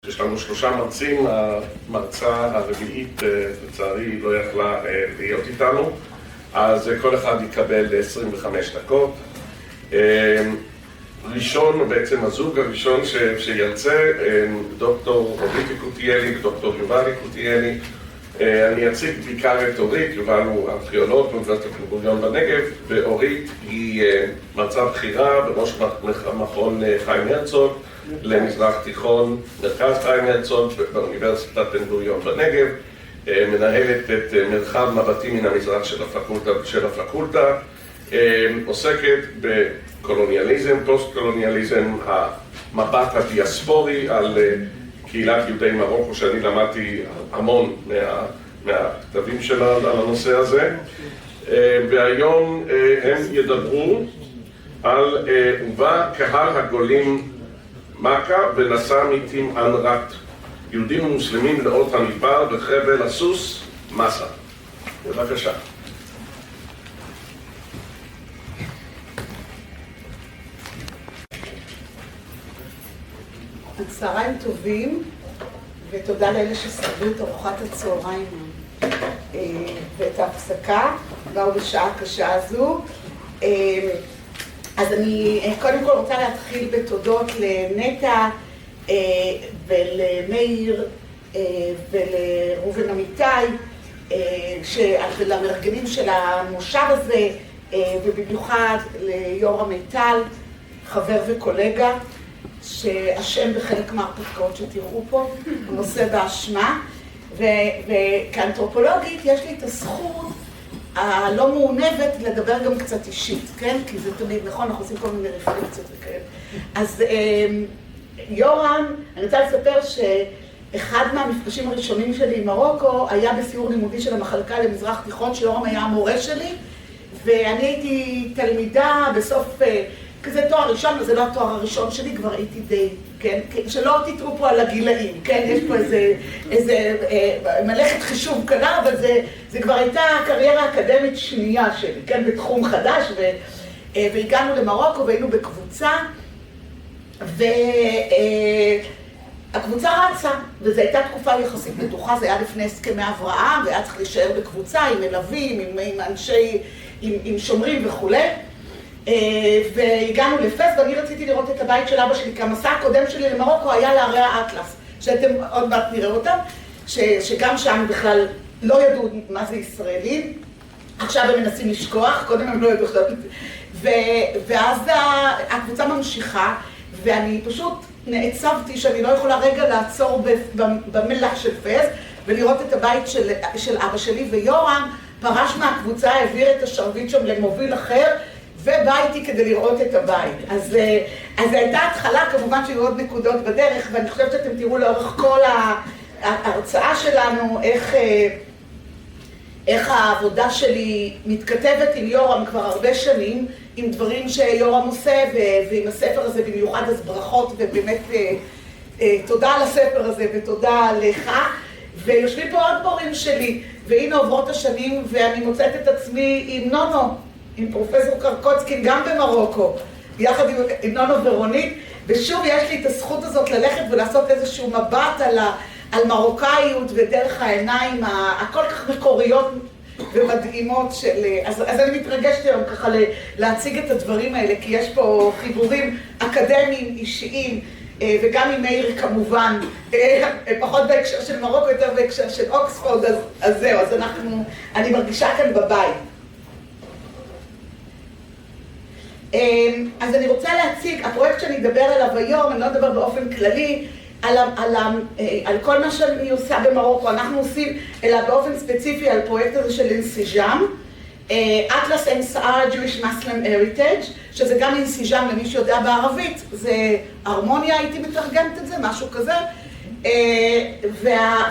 יש לנו 3 מרצים, המרצה הרביעית לצערי לא יכלה להיות איתנו, אז כל אחד יקבל 25 דקות. ראשון, בעצם הזוג הראשון שירצה, דוקטור אורית יקותיאלי ודוקטור יובל יקותיאלי. אני אציג בעיקר את אורית. יובל הוא ארכיאולוג באוניברסיטת בן גוריון בנגב, ואורית היא מרצה בכירה בראש מכון חיים הרצוג למזרח תיכון, מרכז חיים הרצוג באוניברסיטת בן גוריון בנגב, מנהלת את מרחב מבטים מן המזרח של הפקולטה, עוסקת בקולוניאליזם, פוסט-קולוניאליזם, המבט הדיאספורי על קהילת יהודי מרוקו, שאני למדתי המון מהכתבים שלה על הנושא הזה. והיום הם ידברו על ובא קהל הגולים מכה ונסע מתים אנרת, יהודים ומוסלמים לאות המדבר בחבל הסוס מסה. בבקשה. צהריים טובים, ותודה לאלה ששרדו את ארוחת הצהריים ואת ההפסקה, באו בשעה קשה הזו. אז אני קודם כל רוצה להתחיל בתודות לנטע ולמאיר ולראובן אמיתי ולמארגנים של המושב הזה, ובמיוחד ליורם מיטל, חבר וקולגה שאשם בחלק מההרפתקאות שתראו פה, הוא נושא באשמה. וכאנתרופולוגית יש לי את הזכות הלא מעונבת לדבר גם קצת אישית, כן? כי זה תמיד נכון, אנחנו עושים כל מיני רפלקציות וכאלה. אז יורם, אני רוצה לספר שאחד מהמפגשים הראשונים שלי עם מרוקו היה בסיור לימודי של המחלקה למזרח תיכון, שיורם היה המורה שלי, ואני הייתי תלמידה בסוף כזה תואר ראשון, וזה לא התואר הראשון שלי, כבר הייתי די, כן? שלא תתראו פה על הגילאים, כן? יש פה איזה מלאכת חישוב קלה, אבל זה כבר הייתה קריירה אקדמית שנייה שלי, כן? בתחום חדש, והגענו למרוקו והיינו בקבוצה, והקבוצה רצה, וזו הייתה תקופה יחסית בטוחה, זה היה לפני הסכמי אברהם, והיה צריך להישאר בקבוצה עם מלווים, עם אנשי, עם שומרים וכולי. והגענו לפס, ואני רציתי לראות את הבית של אבא שלי, כי המסע הקודם שלי למרוקו היה לערי האטלס, שאתם עוד מעט נראה אותם, שגם שם בכלל לא ידעו מה זה ישראלים, עכשיו הם מנסים לשכוח, קודם הם לא ידעו עכשיו. ואז הקבוצה ממשיכה, ואני פשוט נעצבתי שאני לא יכולה רגע לעצור במלח של פס, ולראות את הבית של אבא שלי, ויורם פרש מהקבוצה, העביר את השרביט שם למוביל אחר, ובא איתי כדי לראות את הבית. אז זו הייתה התחלה, כמובן שהיו עוד נקודות בדרך, ואני חושבת שאתם תראו לאורך כל ההרצאה שלנו איך העבודה שלי מתכתבת עם יורם כבר הרבה שנים, עם דברים שיורם עושה, ועם הספר הזה במיוחד, אז ברכות, ובאמת תודה על הספר הזה ותודה לך. ויושבים פה עוד מורים שלי, והנה עוברות השנים, ואני מוצאת את עצמי עם נונו, עם פרופסור קרקוצקין, גם במרוקו, יחד עם נונו ורונית, ושוב יש לי את הזכות הזאת ללכת ולעשות איזשהו מבט על מרוקאיות ודרך העיניים הכל כך מקוריות ומדהימות של... אז אני מתרגשת היום ככה להציג את הדברים האלה, כי יש פה חיבורים אקדמיים, אישיים, וגם עם מאיר כמובן, פחות בהקשר של מרוקו, יותר בהקשר של אוקספורד, אז זהו, אז אני מרגישה כאן בבית. אז אני רוצה להציג, הפרויקט שאני אדבר עליו היום, אני לא אדבר באופן כללי, על כל מה שאני עושה במרוקו, אנחנו עושים, אלא באופן ספציפי על פרויקט הזה של אינסיג'ם, Atlas NSR Jewish Muslim Heritage, שזה גם אינסיג'ם למי שיודע בערבית, זה הרמוניה, הייתי מתרגמת את זה, משהו כזה,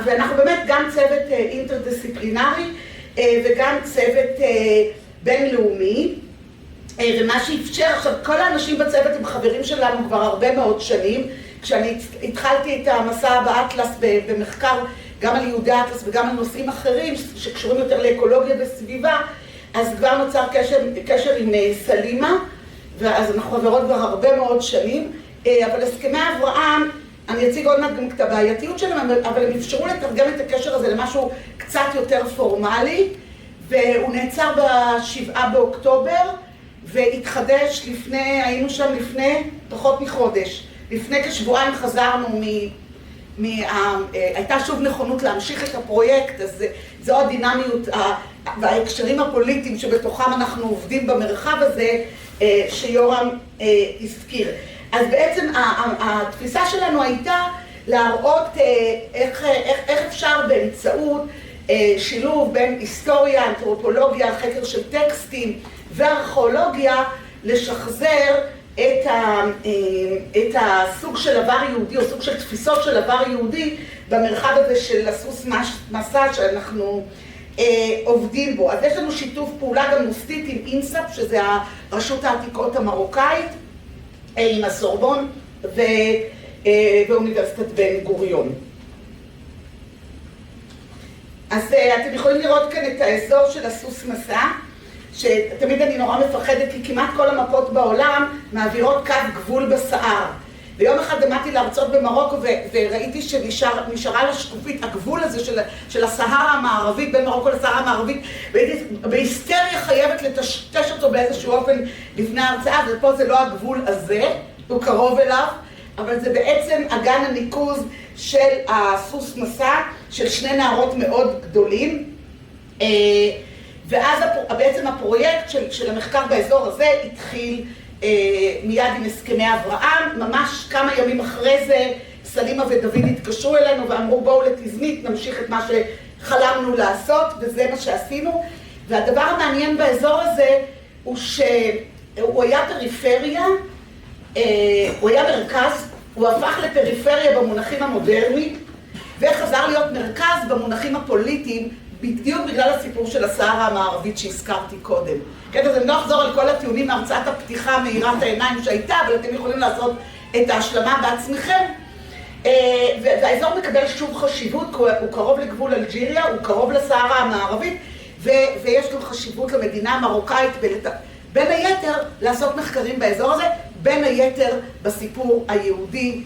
ואנחנו באמת גם צוות אינטרדיסציפלינרי, וגם צוות בינלאומי, ומה שאפשר, עכשיו כל האנשים בצוות הם חברים שלנו כבר הרבה מאוד שנים, כשאני התחלתי את המסע באטלס במחקר גם על יהודי האטלס וגם על נושאים אחרים שקשורים יותר לאקולוגיה וסביבה, אז כבר נוצר קשר עם סלימה, ואז אנחנו חברות כבר הרבה מאוד שנים, אבל הסכמי אברהם אני אציג עוד מעט גם את הבעייתיות שלהם, אבל הם אפשרו לתרגם את הקשר הזה למשהו קצת יותר פורמלי, והוא נעצר ב7 באוקטובר, והתחדש היינו שם לפני פחות מחודש. לפני כשבועיים חזרנו הייתה שוב נכונות להמשיך את הפרויקט, אז זו הדינמיות וההקשרים הפוליטיים שבתוכם אנחנו עובדים במרחב הזה, שיורם הזכיר. אז בעצם התפיסה שלנו הייתה להראות איך אפשר באמצעות שילוב בין היסטוריה, אנתרופולוגיה, חקר של טקסטים וארכיאולוגיה, לשחזר את הסוג של עבר יהודי, או סוג של תפיסות של עבר יהודי במרחב הזה של הסוס מסע שאנחנו עובדים בו. אז יש לנו שיתוף פעולה גם מוסטית עם אינסאפ, שזה הרשות העתיקות המרוקאית, עם הסורבון ואוניברסיטת בן גוריון. אז אתם יכולים לראות כאן את האזור של הסוס מסע, שתמיד אני נורא מפחדת, כי כמעט כל המפות בעולם מעבירות קו גבול בסהר. ויום אחד עמדתי להרצות במרוקו וראיתי שנשארה לשקופית הגבול הזה של הסהרה המערבית, בין מרוקו לסהרה המערבית, והייתי בהיסטריה חייבת לטשטש אותו באיזשהו אופן לפני ההרצאה, ופה זה לא הגבול הזה, הוא קרוב אליו, אבל זה בעצם אגן הניקוז של הסוס מסע, של שני נהרות מאוד גדולים. ואז בעצם הפרויקט של המחקר באזור הזה התחיל מיד עם הסכמי אברהם. ממש כמה ימים אחרי זה סלימה ודוד התקשרו אלינו ואמרו בואו לתזנית, נמשיך את מה שחלמנו לעשות, וזה מה שעשינו. והדבר המעניין באזור הזה הוא שהוא היה פריפריה, הוא היה מרכז, הוא הפך לפריפריה במונחים המודרניים, וחזר להיות מרכז במונחים הפוליטיים, בדיוק בגלל הסיפור של הסהרה המערבית שהזכרתי קודם. כן, אז אני לא אחזור על כל הטיעונים מהרצאת הפתיחה מאירת העיניים שהייתה, אבל אתם יכולים לעשות את ההשלמה בעצמכם. והאזור מקבל שוב חשיבות, הוא קרוב לגבול אלג'יריה, הוא קרוב לסהרה המערבית, ויש גם חשיבות למדינה המרוקאית, בין היתר לעשות מחקרים באזור הזה, בין היתר בסיפור היהודי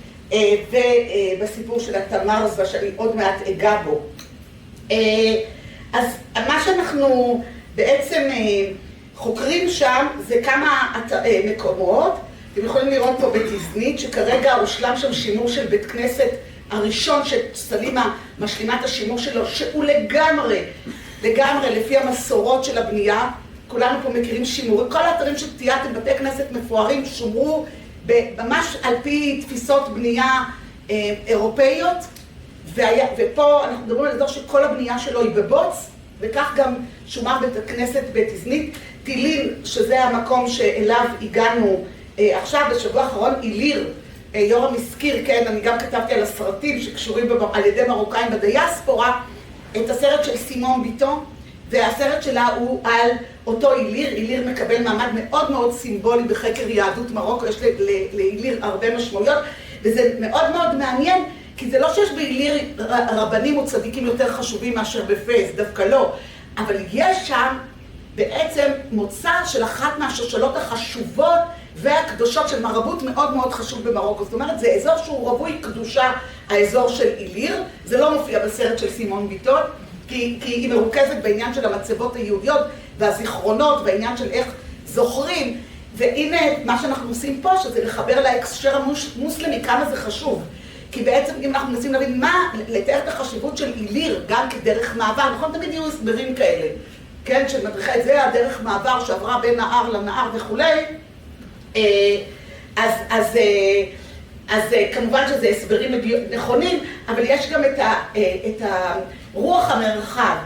ובסיפור של התמרזה, שאני עוד מעט אגע בו. אז מה שאנחנו בעצם חוקרים שם זה כמה מקומות. אתם יכולים לראות פה בתזנית שכרגע הושלם שם שימור של בית כנסת הראשון שסלימה משלימה את השימור שלו, שהוא לגמרי לפי המסורות של הבנייה. כולנו פה מכירים שימורים, כל האתרים שתיארתם, בתי כנסת מפוארים, שומרו ממש על פי תפיסות בנייה אירופאיות. ופה אנחנו מדברים על אזור שכל הבנייה שלו היא בבוץ, וכך גם שומר בית הכנסת בתזנית. תילין, שזה המקום שאליו הגענו עכשיו, בשבוע האחרון, איליר, יורם הזכיר, כן, אני גם כתבתי על הסרטים שקשורים על ידי מרוקאים בדיאספורה, את הסרט של סימון ביטון, והסרט שלה הוא על אותו איליר. איליר מקבל מעמד מאוד מאוד סימבולי בחקר יהדות מרוקו, יש לאיליר הרבה משמעויות, וזה מאוד מאוד מעניין, כי זה לא שיש באיליר רבנים או צדיקים יותר חשובים מאשר בפייס, דווקא לא, אבל יש שם בעצם מוצא של אחת מהשושלות החשובות והקדושות של מרבות מאוד מאוד חשוב במרוקו. זאת אומרת, זה אזור שהוא רווי קדושה, האזור של איליר. זה לא מופיע בסרט של סימון ביטון, כי היא מרוכזת בעניין של המצבות היהודיות והזיכרונות, והעניין של איך זוכרים. והנה מה שאנחנו עושים פה, שזה לחבר להקשר המוסלמי, כמה זה חשוב. כי בעצם אם אנחנו מנסים להבין לתאר את החשיבות של איליר, גם כדרך מעבר, נכון? תמיד יהיו הסברים כאלה, כן? שמדריכה את זה, הדרך מעבר שעברה בין נהר לנהר וכולי. אז כמובן שזה הסברים נכונים, אבל יש גם את הרוח המרחב.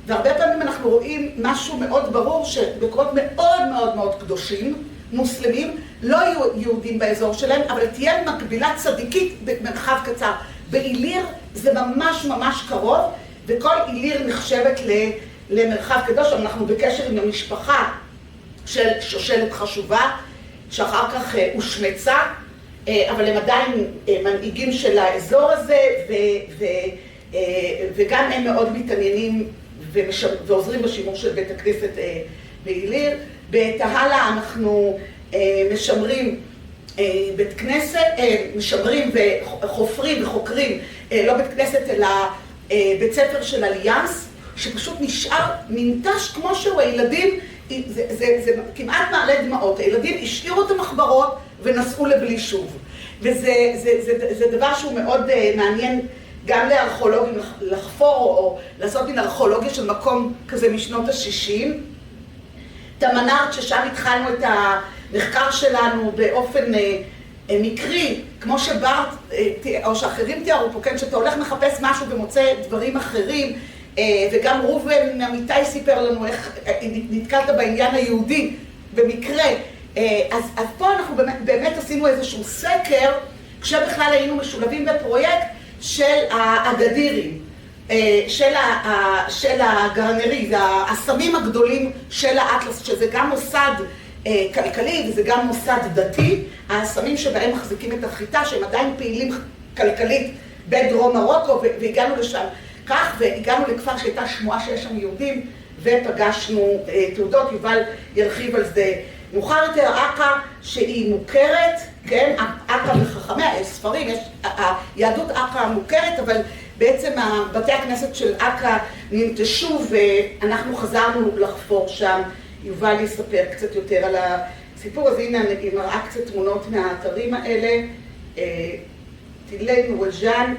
והרבה פעמים אנחנו רואים משהו מאוד ברור, שבקורות מאוד מאוד מאוד קדושים, מוסלמים, לא יהיו יהודים באזור שלהם, אבל תהיה מקבילה צדיקית במרחב קצר. באיליר זה ממש ממש קרוב, וכל איליר נחשבת למרחב קדוש. אנחנו בקשר עם המשפחה של שושלת חשובה, שאחר כך הושמצה, אבל הם עדיין מנהיגים של האזור הזה, וגם הם מאוד מתעניינים ועוזרים בשימור של בית הכנסת באיליר. בתהלה אנחנו משמרים בית כנסת, משמרים וחופרים וחוקרים, לא בית כנסת אלא בית ספר של אליאנס, שפשוט נשאר מנטש כמו שהוא. הילדים, זה כמעט מעלה דמעות, הילדים השאירו את המחברות ונסעו לבלי שוב. וזה דבר שהוא מאוד מעניין גם לארכיאולוגים לחפור או לעשות מן ארכיאולוגיה של מקום כזה משנות ה-60. תמנארט, ששם התחלנו את המחקר שלנו באופן מקרי, כמו שברט או שאחרים תיארו פה, כן, שאתה הולך מחפש משהו ומוצא דברים אחרים, וגם ראובן אמיתי סיפר לנו איך נתקלת בעניין היהודי במקרה. אז פה אנחנו באמת עשינו איזשהו סקר, כשבכלל היינו משולבים בפרויקט של האגדירים, של הגרנרי, זה האסמים הגדולים של האטלס, שזה גם מוסד כלכלי וזה גם מוסד דתי, האסמים שבהם מחזיקים את החיטה, שהם עדיין פעילים כלכלית בדרום מרוקו, והגענו לשם כך, והגענו לכפר שהייתה שמועה שיש שם יהודים, ופגשנו תעודות. יובל ירחיב על זה מאוחר יותר. עקה שהיא מוכרת, כן, עקה וחכמי ספרים, היהדות עקה מוכרת, אבל בעצם בתי הכנסת של עקה ננטשו ואנחנו חזרנו לחפור שם. יובל יספר קצת יותר על הסיפור הזה. הנה אני מראה קצת תמונות מהאתרים האלה. טילי נורג'אן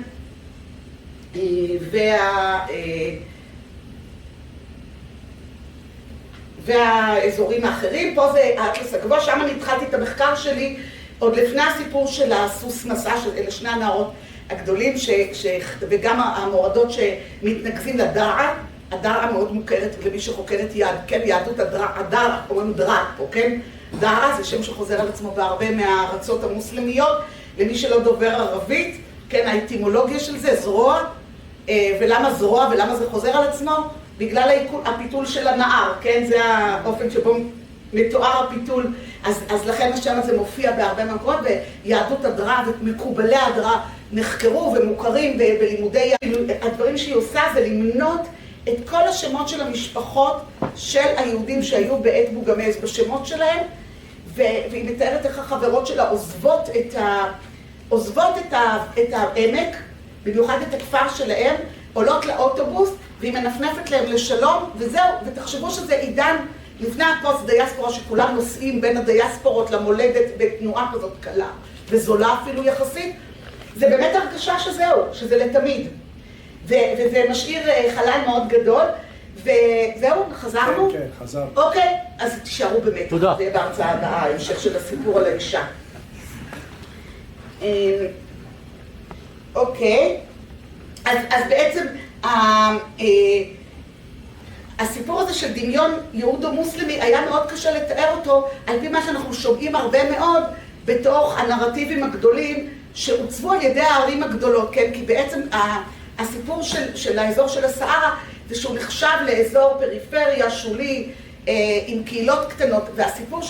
והאזורים האחרים. פה זה האטלס הגבוה, שם אני התחלתי את המחקר שלי עוד לפני הסיפור של הסוס מסע, שאלה שני הנערות הגדולים, וגם המורדות שמתנקזים לדרעה. הדרעה מאוד מוכרת למי שחוקרת כן, יהדות הדרעה, אומרים דרעה פה, כן? דרעה זה שם שחוזר על עצמו בהרבה מהארצות המוסלמיות. למי שלא דובר ערבית, כן, האטימולוגיה של זה, זרוע, ולמה זרוע ולמה זה חוזר על עצמו? בגלל הפיתול של הנהר, כן? זה האופן שבו מתואר הפיתול, אז לכן השם הזה מופיע בהרבה מקומות, ויהדות הדרעה ומקובלי הדרעה נחקרו ומוכרים בלימודי. הדברים שהיא עושה זה למנות את כל השמות של המשפחות של היהודים שהיו בעת בוגמז בשמות שלהם, והיא מתארת איך החברות שלה עוזבות את העמק, במיוחד את הכפר שלהם, עולות לאוטובוס, והיא מנפנפת להם לשלום, וזהו. ותחשבו שזה עידן לפני הפוסט דיאספורה, שכולם נוסעים בין הדיאספורות למולדת בתנועה כזאת קלה, וזולה אפילו יחסית. זה באמת הרגשה שזהו, שזה לתמיד. וזה משאיר חלל מאוד גדול, וזהו, חזרנו? כן, חזרנו. אוקיי, אז תישארו באמת. תודה. זה בהרצאה הבאה, המשך של הסיפור על האישה. אוקיי, אז בעצם הסיפור הזה של דמיון יהודו-מוסלמי היה מאוד קשה לתאר אותו על פי מה שאנחנו שומעים הרבה מאוד בתוך הנרטיבים הגדולים שעוצבו על ידי הערים הגדולות, כן? כי בעצם הסיפור של האזור של הסהרה זה שהוא נחשב לאזור פריפריה, שולי, עם קהילות קטנות, והסיפור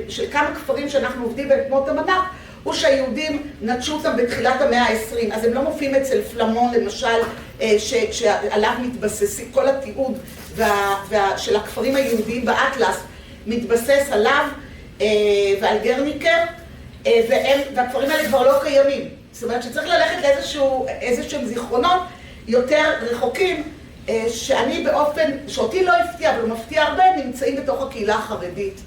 של כמה כפרים שאנחנו עובדים בהם כמו תמנארט, הוא שהיהודים נטשו אותם בתחילת המאה ה-20, אז הם לא מופיעים אצל פלמון למשל, שעליו מתבסס, כל התיעוד של הכפרים היהודיים באטלס מתבסס עליו ועל גרניקר, והכפרים האלה כבר לא קיימים. זאת אומרת שצריך ללכת לאיזשהם זיכרונות יותר רחוקים, שאני באופן, שאותי לא הפתיע, אבל הוא מפתיע הרבה, נמצאים בתוך הקהילה החרדית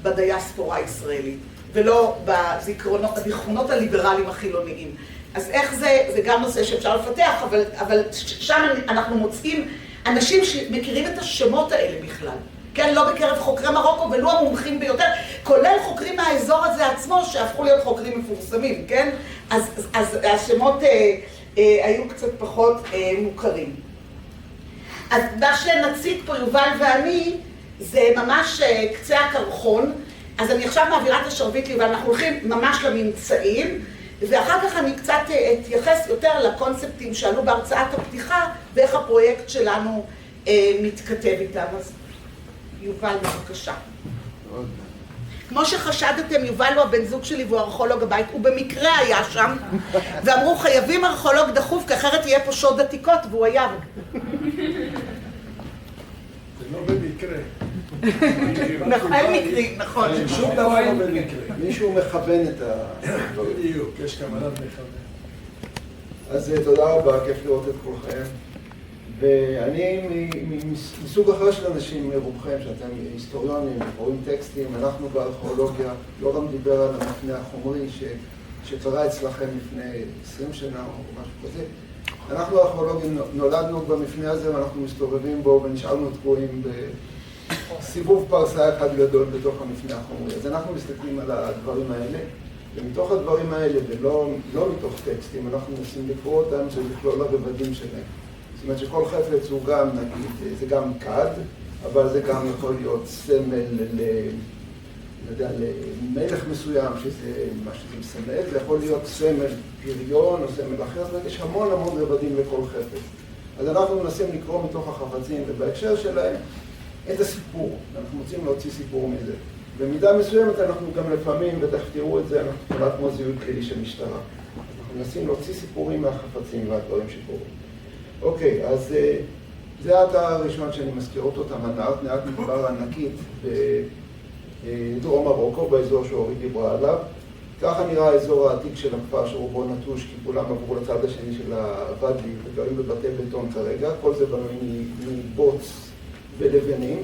בדיאספורה הישראלית, ולא בזיכרונות הליברליים החילוניים. אז איך זה גם נושא שאפשר לפתח, אבל שם אנחנו מוצאים אנשים שמכירים את השמות האלה בכלל. כן, לא בקרב חוקרי מרוקו, ולא המומחים ביותר, כולל חוקרים מהאזור הזה עצמו, שהפכו להיות חוקרים מפורסמים, כן? אז השמות היו קצת פחות מוכרים. אז מה שנציג פה, יובל ואני, זה ממש קצה הקרחון. אז אני עכשיו מעבירה את השרביט לי, ואנחנו הולכים ממש לממצאים, ואחר כך אני קצת אתייחס יותר לקונספטים שעלו בהרצאת הפתיחה, ואיך הפרויקט שלנו מתכתב איתם. אז יובל, בבקשה. כמו שחשדתם, יובל הוא הבן זוג שלי והוא ארכיאולוג הבית, הוא במקרה היה שם, ואמרו חייבים ארכיאולוג דחוף, כי אחרת יהיה פה שוד עתיקות, והוא היה. זה לא במקרה. אין מקרי, נכון. שום דבר לא במקרה. מישהו מכוון את הדברים. בדיוק, יש כוונת מכוון. אז תודה רבה, כיף לראות את כולכם. ואני מסוג אחר של אנשים, רובכם, שאתם היסטוריונים, קוראים טקסטים, אנחנו בארכיאולוגיה, יורם דיבר על המפנה החומרי שקרה אצלכם לפני 20 שנה או משהו כזה. אנחנו הארכיאולוגים נולדנו במפנה הזה ואנחנו מסתובבים בו ונשארנו תקועים בסיבוב פרסה אחד גדול בתוך המפנה החומרי. אז אנחנו מסתכלים על הדברים האלה, ומתוך הדברים האלה, ולא מתוך טקסטים, אנחנו מנסים לקרוא אותם, זה לכלול הרבדים שלהם. זאת אומרת שכל חפץ הוא גם, נגיד, זה גם קד, אבל זה גם יכול להיות סמל למלך מסוים, שזה מה שזה מסמל, זה יכול להיות סמל פריון או סמל אחר, זאת אומרת, יש המון רבדים לכל חפץ. אז אנחנו מנסים לקרוא מתוך החפצים, ובהקשר שלהם, את הסיפור. אנחנו רוצים להוציא סיפור מזה. במידה מסוימת אנחנו גם לפעמים, ותכף תראו את זה, אנחנו כמעט כמו זיהוי פלילי של משטרה. אנחנו מנסים להוציא סיפורים מהחפצים והדברים שקורים. אוקיי, אז זה האתר הראשון שאני מזכיר אותו, תמנארט, נהרת מדבר ענקית בדרום מרוקו, באזור שאורית דיברה עליו. ככה נראה האזור העתיק של הכפר שרובו נטוש, כי כולם עברו לצד השני של הוואדי וגרים בבתי בטון כרגע. כל זה בנוי מבוץ ולבנים.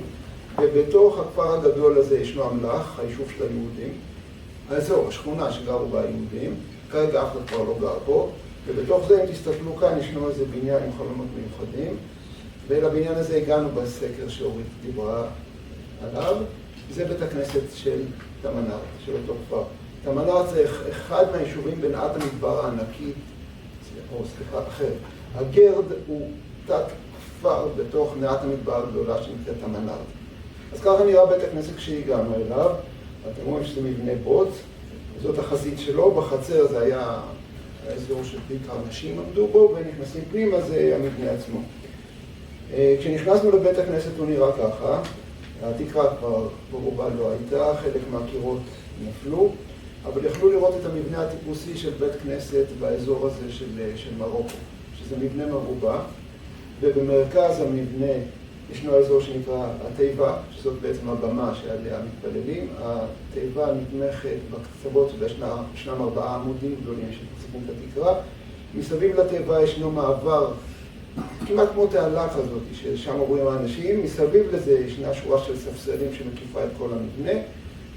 ובתוך הכפר הגדול הזה ישנו המלך, היישוב של היהודים. האזור, השכונה שגרו בה היהודים. כרגע אף אחד כבר לא גר פה. ובתוך זה, אם תסתכלו כאן, ישנו איזה בניין עם חלונות מיוחדים. ולבניין הזה הגענו בסקר שאורית דיברה עליו. זה בית הכנסת של תמנארט, של אותו כפר. תמנארט זה אחד מהיישובים בנעת המדבר הענקית, או סליחה, אחר. הגרד הוא תת כפר בתוך נעת המדבר הגדולה שנקראת תמנארט. אז ככה נראה בית הכנסת כשהגענו אליו. אתם רואים שזה מבנה בוץ, זאת החזית שלו. בחצר זה היה האזור שבעיקר אנשים עמדו בו, ונכנסים פנימה זה המבנה עצמו. כשנכנסנו לבית הכנסת הוא נראה ככה. התקרה כבר ברובה לא הייתה, חלק מהקירות נפלו, אבל יכלו לראות את המבנה הטיפוסי של בית כנסת באזור הזה של מרוקו, שזה מבנה מרובה, ובמרכז המבנה ישנו האזור שנקרא התיבה, שזאת בעצם הבמה שעליה מתפללים. התיבה נתמכת בקצוות, וישנם 4 עמודים גדולים שמחזיקים את התקרה. מסביב לתיבה ישנו מעבר, כמעט כמו תעלה כזאת, ששם עוברים האנשים. מסביב לזה ישנה שורה של ספסלים שמקיפה את כל המבנה.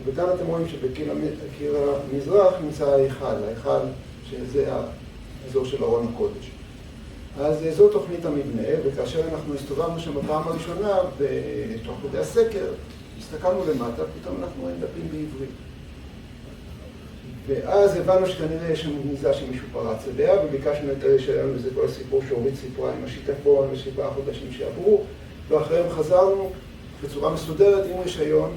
וכאן אתם רואים שבקיר המזרח נמצא ההיכל, שזה האזור של ארון הקודש. אז זו תוכנית המבנה, וכאשר אנחנו הסתובבנו שם בפעם הראשונה, בתוך כדי הסקר, הסתכלנו למטה, פתאום אנחנו רואים דפים בעברית. ואז הבנו שכנראה יש לנו גניזה שמישהו פרץ אליה, וביקשנו את שלנו לזה כל הסיפור שאורית סיפרה עם השיטפון ו7 חודשים שעברו, ואחריהם חזרנו בצורה מסודרת עם רישיון,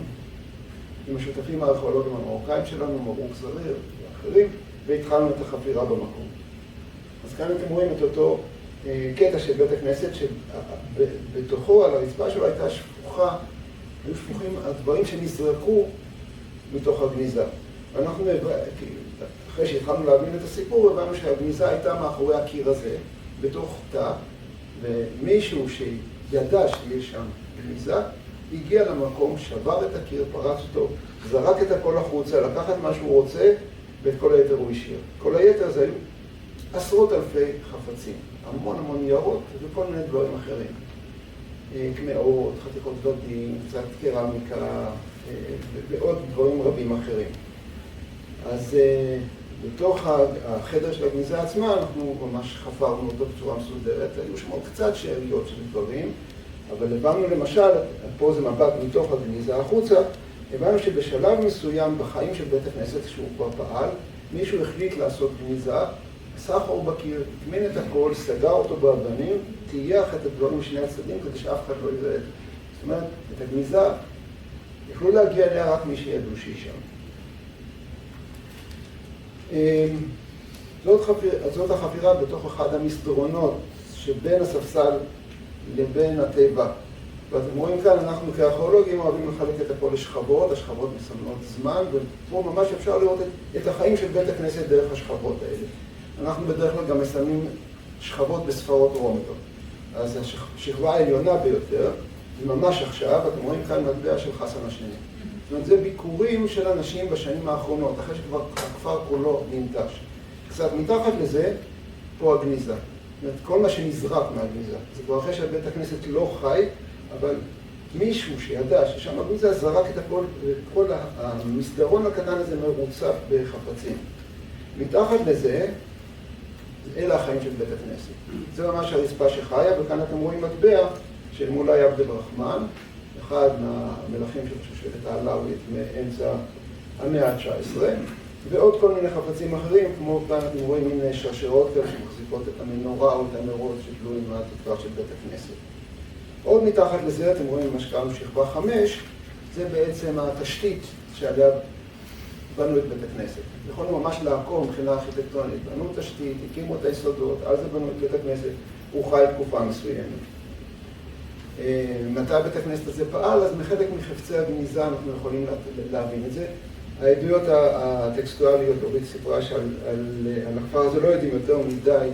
עם השותפים הארכיאולוגיים המרוקאים שלנו, מרוק זריר ואחרים, והתחלנו את החפירה במקום. אז כאן אתם רואים את אותו קטע של בית הכנסת, שבתוכו, על הרצפה שלו הייתה שפוכה, היו שפוכים הדברים שנזרקו מתוך הגניזה. ואנחנו, אחרי שהתחלנו להבין את הסיפור, הבנו שהגניזה הייתה מאחורי הקיר הזה, בתוך תא, ומישהו שידע שיש שם גניזה, הגיע למקום, שבר את הקיר, פרץ אותו, זרק את הכל החוצה, לקח את מה שהוא רוצה, ואת כל היתר הוא השאיר. כל היתר זה היו עשרות אלפי חפצים, המון ניירות וכל מיני דברים אחרים. קמעות, חתיכות דודים, קצת קרמיקה ועוד דברים רבים אחרים. אז בתוך החדר של הגניזה עצמה אנחנו ממש חפרנו אותו בצורה מסודרת. היו שם עוד קצת שאריות של דברים, אבל הבנו למשל, פה זה מבט מתוך הגניזה החוצה, הבנו שבשלב מסוים בחיים של בית הכנסת שהוא כבר פעל, מישהו החליט לעשות גניזה, עשה חור בקיר, הטמין את הכל, סגר אותו באבנים, תייח את הדברים משני הצדדים כדי שאף אחד לא יראה את זה. זאת אומרת, את הגניזה יכלו להגיע אליה רק מי שידעו שהיא שם. זאת החפירה בתוך אחד המסדרונות שבין הספסל לבין התיבה. ואתם רואים כאן, אנחנו כארכיאולוגים אוהבים לחלק את הכל לשכבות, השכבות מסמנות זמן, ופה ממש אפשר לראות את החיים של בית הכנסת דרך השכבות האלה. אנחנו בדרך כלל גם מסמנים שכבות בספרות רומיות. אז השכבה העליונה ביותר ממש עכשיו, אתם רואים כאן מטבע של חסן השני. זאת אומרת, זה ביקורים של אנשים בשנים האחרונות, אחרי שכבר הכפר כולו ננטש. קצת מתחת לזה, פה הגניזה. זאת אומרת, כל מה שנזרק מהגניזה. זה כבר אחרי שבית הכנסת לא חי, אבל מישהו שידע ששם הגניזה זרק את הכל, וכל המסדרון הקטן הזה מרוצף בחפצים. מתחת לזה, אלה החיים של בית הכנסת. זה ממש הרצפה שחיה, וכאן אתם רואים מטבע של מולאי עבד אל-רחמן, אחד מהמלכים של שבט העלאווית מאמצע המאה ה-19, ועוד כל מיני חפצים אחרים, כמו כאן אתם רואים מיני שרשרות כאלה שמחזיקות את המנורה או את הנרות שתלויים מהתקרה של בית הכנסת. עוד מתחת לזה אתם רואים מה שקראנו שכבה 5, זה בעצם התשתית שעליה בנו את בית הכנסת. יכולנו ממש לעקור מבחינה ארכיטקטונית, בנו תשתית, הקימו את היסודות, על זה בנו את בית הכנסת, הוא חי תקופה מסוימת. מתי בית הכנסת הזה פעל, אז מחלק מחפצי הגניזה אנחנו יכולים להבין את זה. העדויות הטקסטואליות, אורית סיפרה שעל הכפר הזה לא יודעים יותר מדי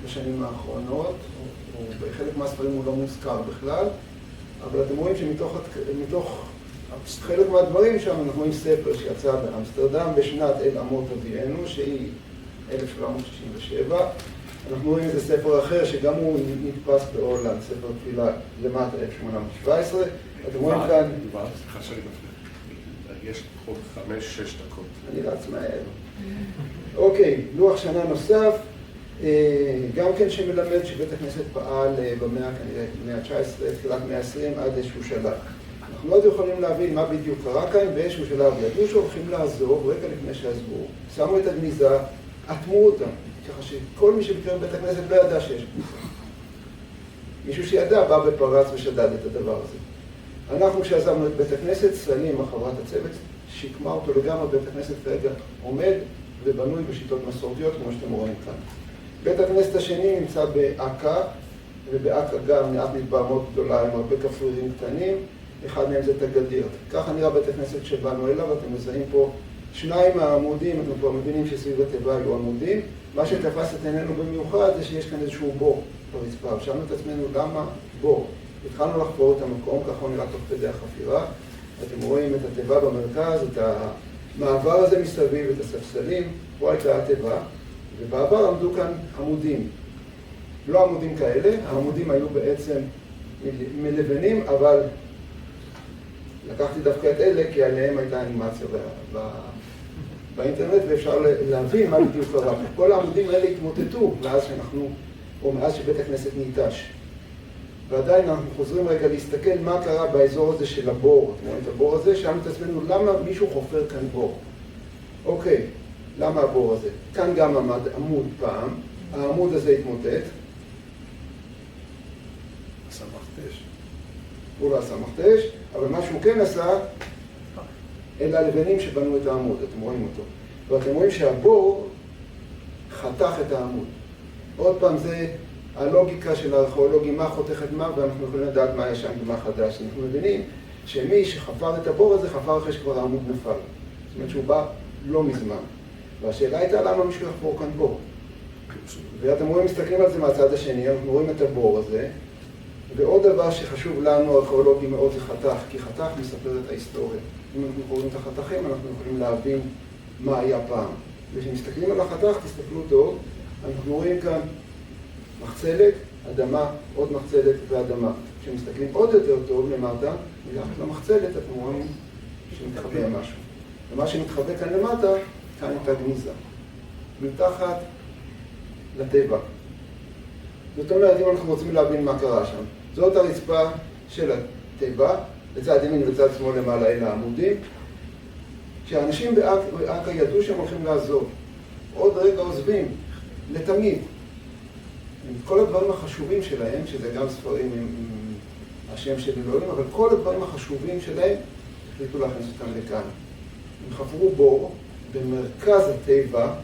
בשנים האחרונות, או בחלק מהספרים הוא לא מוזכר בכלל, אבל אתם רואים שמתוך חלק מהדברים שם אנחנו רואים ספר שיצא באמסטרדם בשנת אל אמות אבינו, שהיא 1767. אנחנו רואים איזה ספר אחר שגם הוא נתפס בהולנד, ספר תפילה למטה 1817. אתם רואים כאן... סליחה שאני מפריע. יש עוד 5-6 דקות. אני רץ מהר. אוקיי, לוח שנה נוסף, גם כן שמלמד שבית הכנסת פעל במאה ה-19, תחילת מאה ה-20 עד איזשהו שלב. אנחנו לא יכולים להבין מה בדיוק קרה כאן, באיזשהו שלב ידעו שהולכים לעזוב, רגע לפני שעזבו, שמו את הגניזה, אטמו אותם, ככה שכל מי שבקרב בית הכנסת לא ידע שיש גניזה. מישהו שידע בא בפרץ ושדד את הדבר הזה. אנחנו כשעזבנו את בית הכנסת, סלים, חברת הצוות, שיקמה אותו לגמרי, בית הכנסת כרגע עומד ובנוי בשיטות מסורתיות, כמו שאתם רואים כאן. בית הכנסת השני נמצא באקה, ובאקה גם מעט מדבר מאוד גדולה עם הרבה כפרירים קטנים, אחד מהם זה תגדיר. ככה נראה בית הכנסת שבאנו אליו, אתם מזהים פה שניים העמודים, אתם כבר מבינים שסביב התיבה היו עמודים. מה שתפס את עינינו במיוחד זה שיש כאן איזשהו בור ברצפה. שאלנו את עצמנו למה בור. התחלנו לחפור את המקום, ככה הוא נראה תוך כדי החפירה. אתם רואים את התיבה במרכז, את המעבר הזה מסביב, את הספסלים, פה הייתה התיבה, ובעבר עמדו כאן עמודים. לא עמודים כאלה, העמודים היו בעצם מלבנים, אבל לקחתי דווקא את אלה, כי עליהם הייתה אנימציה באינטרנט, ואפשר להבין מה בדיוק קרה. כל העמודים האלה התמוטטו מאז שבית הכנסת ניטש. ועדיין אנחנו חוזרים רגע להסתכל מה קרה באזור הזה של הבור. אתם רואים את הבור הזה? שאלנו את עצמנו, למה מישהו חופר כאן בור? אוקיי, למה הבור הזה? כאן גם עמד עמוד פעם, העמוד הזה התמוטט. סמכתש. הוא לא עשה מכתש, אבל מה שהוא כן עשה, אלה הלבנים שבנו את העמוד, אתם רואים אותו. ואתם רואים שהבור חתך את העמוד. עוד פעם, זה הלוגיקה של הארכיאולוגים, מה חותך את מה, ואנחנו יכולים לדעת מה ישן ומה חדש. אנחנו מבינים שמי שחפר את הבור הזה, חפר אחרי שכבר העמוד נפל. זאת אומרת שהוא בא לא מזמן. והשאלה הייתה למה מישהו יחפור כאן בור. ואתם רואים, מסתכלים על זה מהצד השני, אנחנו רואים את הבור הזה, ועוד דבר שחשוב לנו, ארכיאולוגים מאוד, זה חתך, כי חתך מספר את ההיסטוריה. אם אנחנו קוראים את החתכים, אנחנו יכולים להבין מה היה פעם. וכשמסתכלים על החתך, תסתכלו טוב, אנחנו רואים כאן מחצלת, אדמה, עוד מחצלת ואדמה. כשמסתכלים עוד יותר טוב למטה, מתחת למחצלת, אתם רואים שמתחבא משהו. ומה שמתחבא כאן למטה, כאן הייתה גניזה. מתחת לטבע. זאת אומרת, אם אנחנו רוצים להבין מה קרה שם, זאת הרצפה של הטבע, לצד ימין וצד שמאל למעלה אלה העמודים, כשאנשים באקה ידעו שהם הולכים לעזוב, עוד רגע עוזבים, לתמיד. עם כל הדברים החשובים שלהם, שזה גם ספרים עם השם של אלוהים, אבל כל הדברים החשובים שלהם, החליטו להכניס אותם לכאן. הם חפרו בור במרכז הטבע,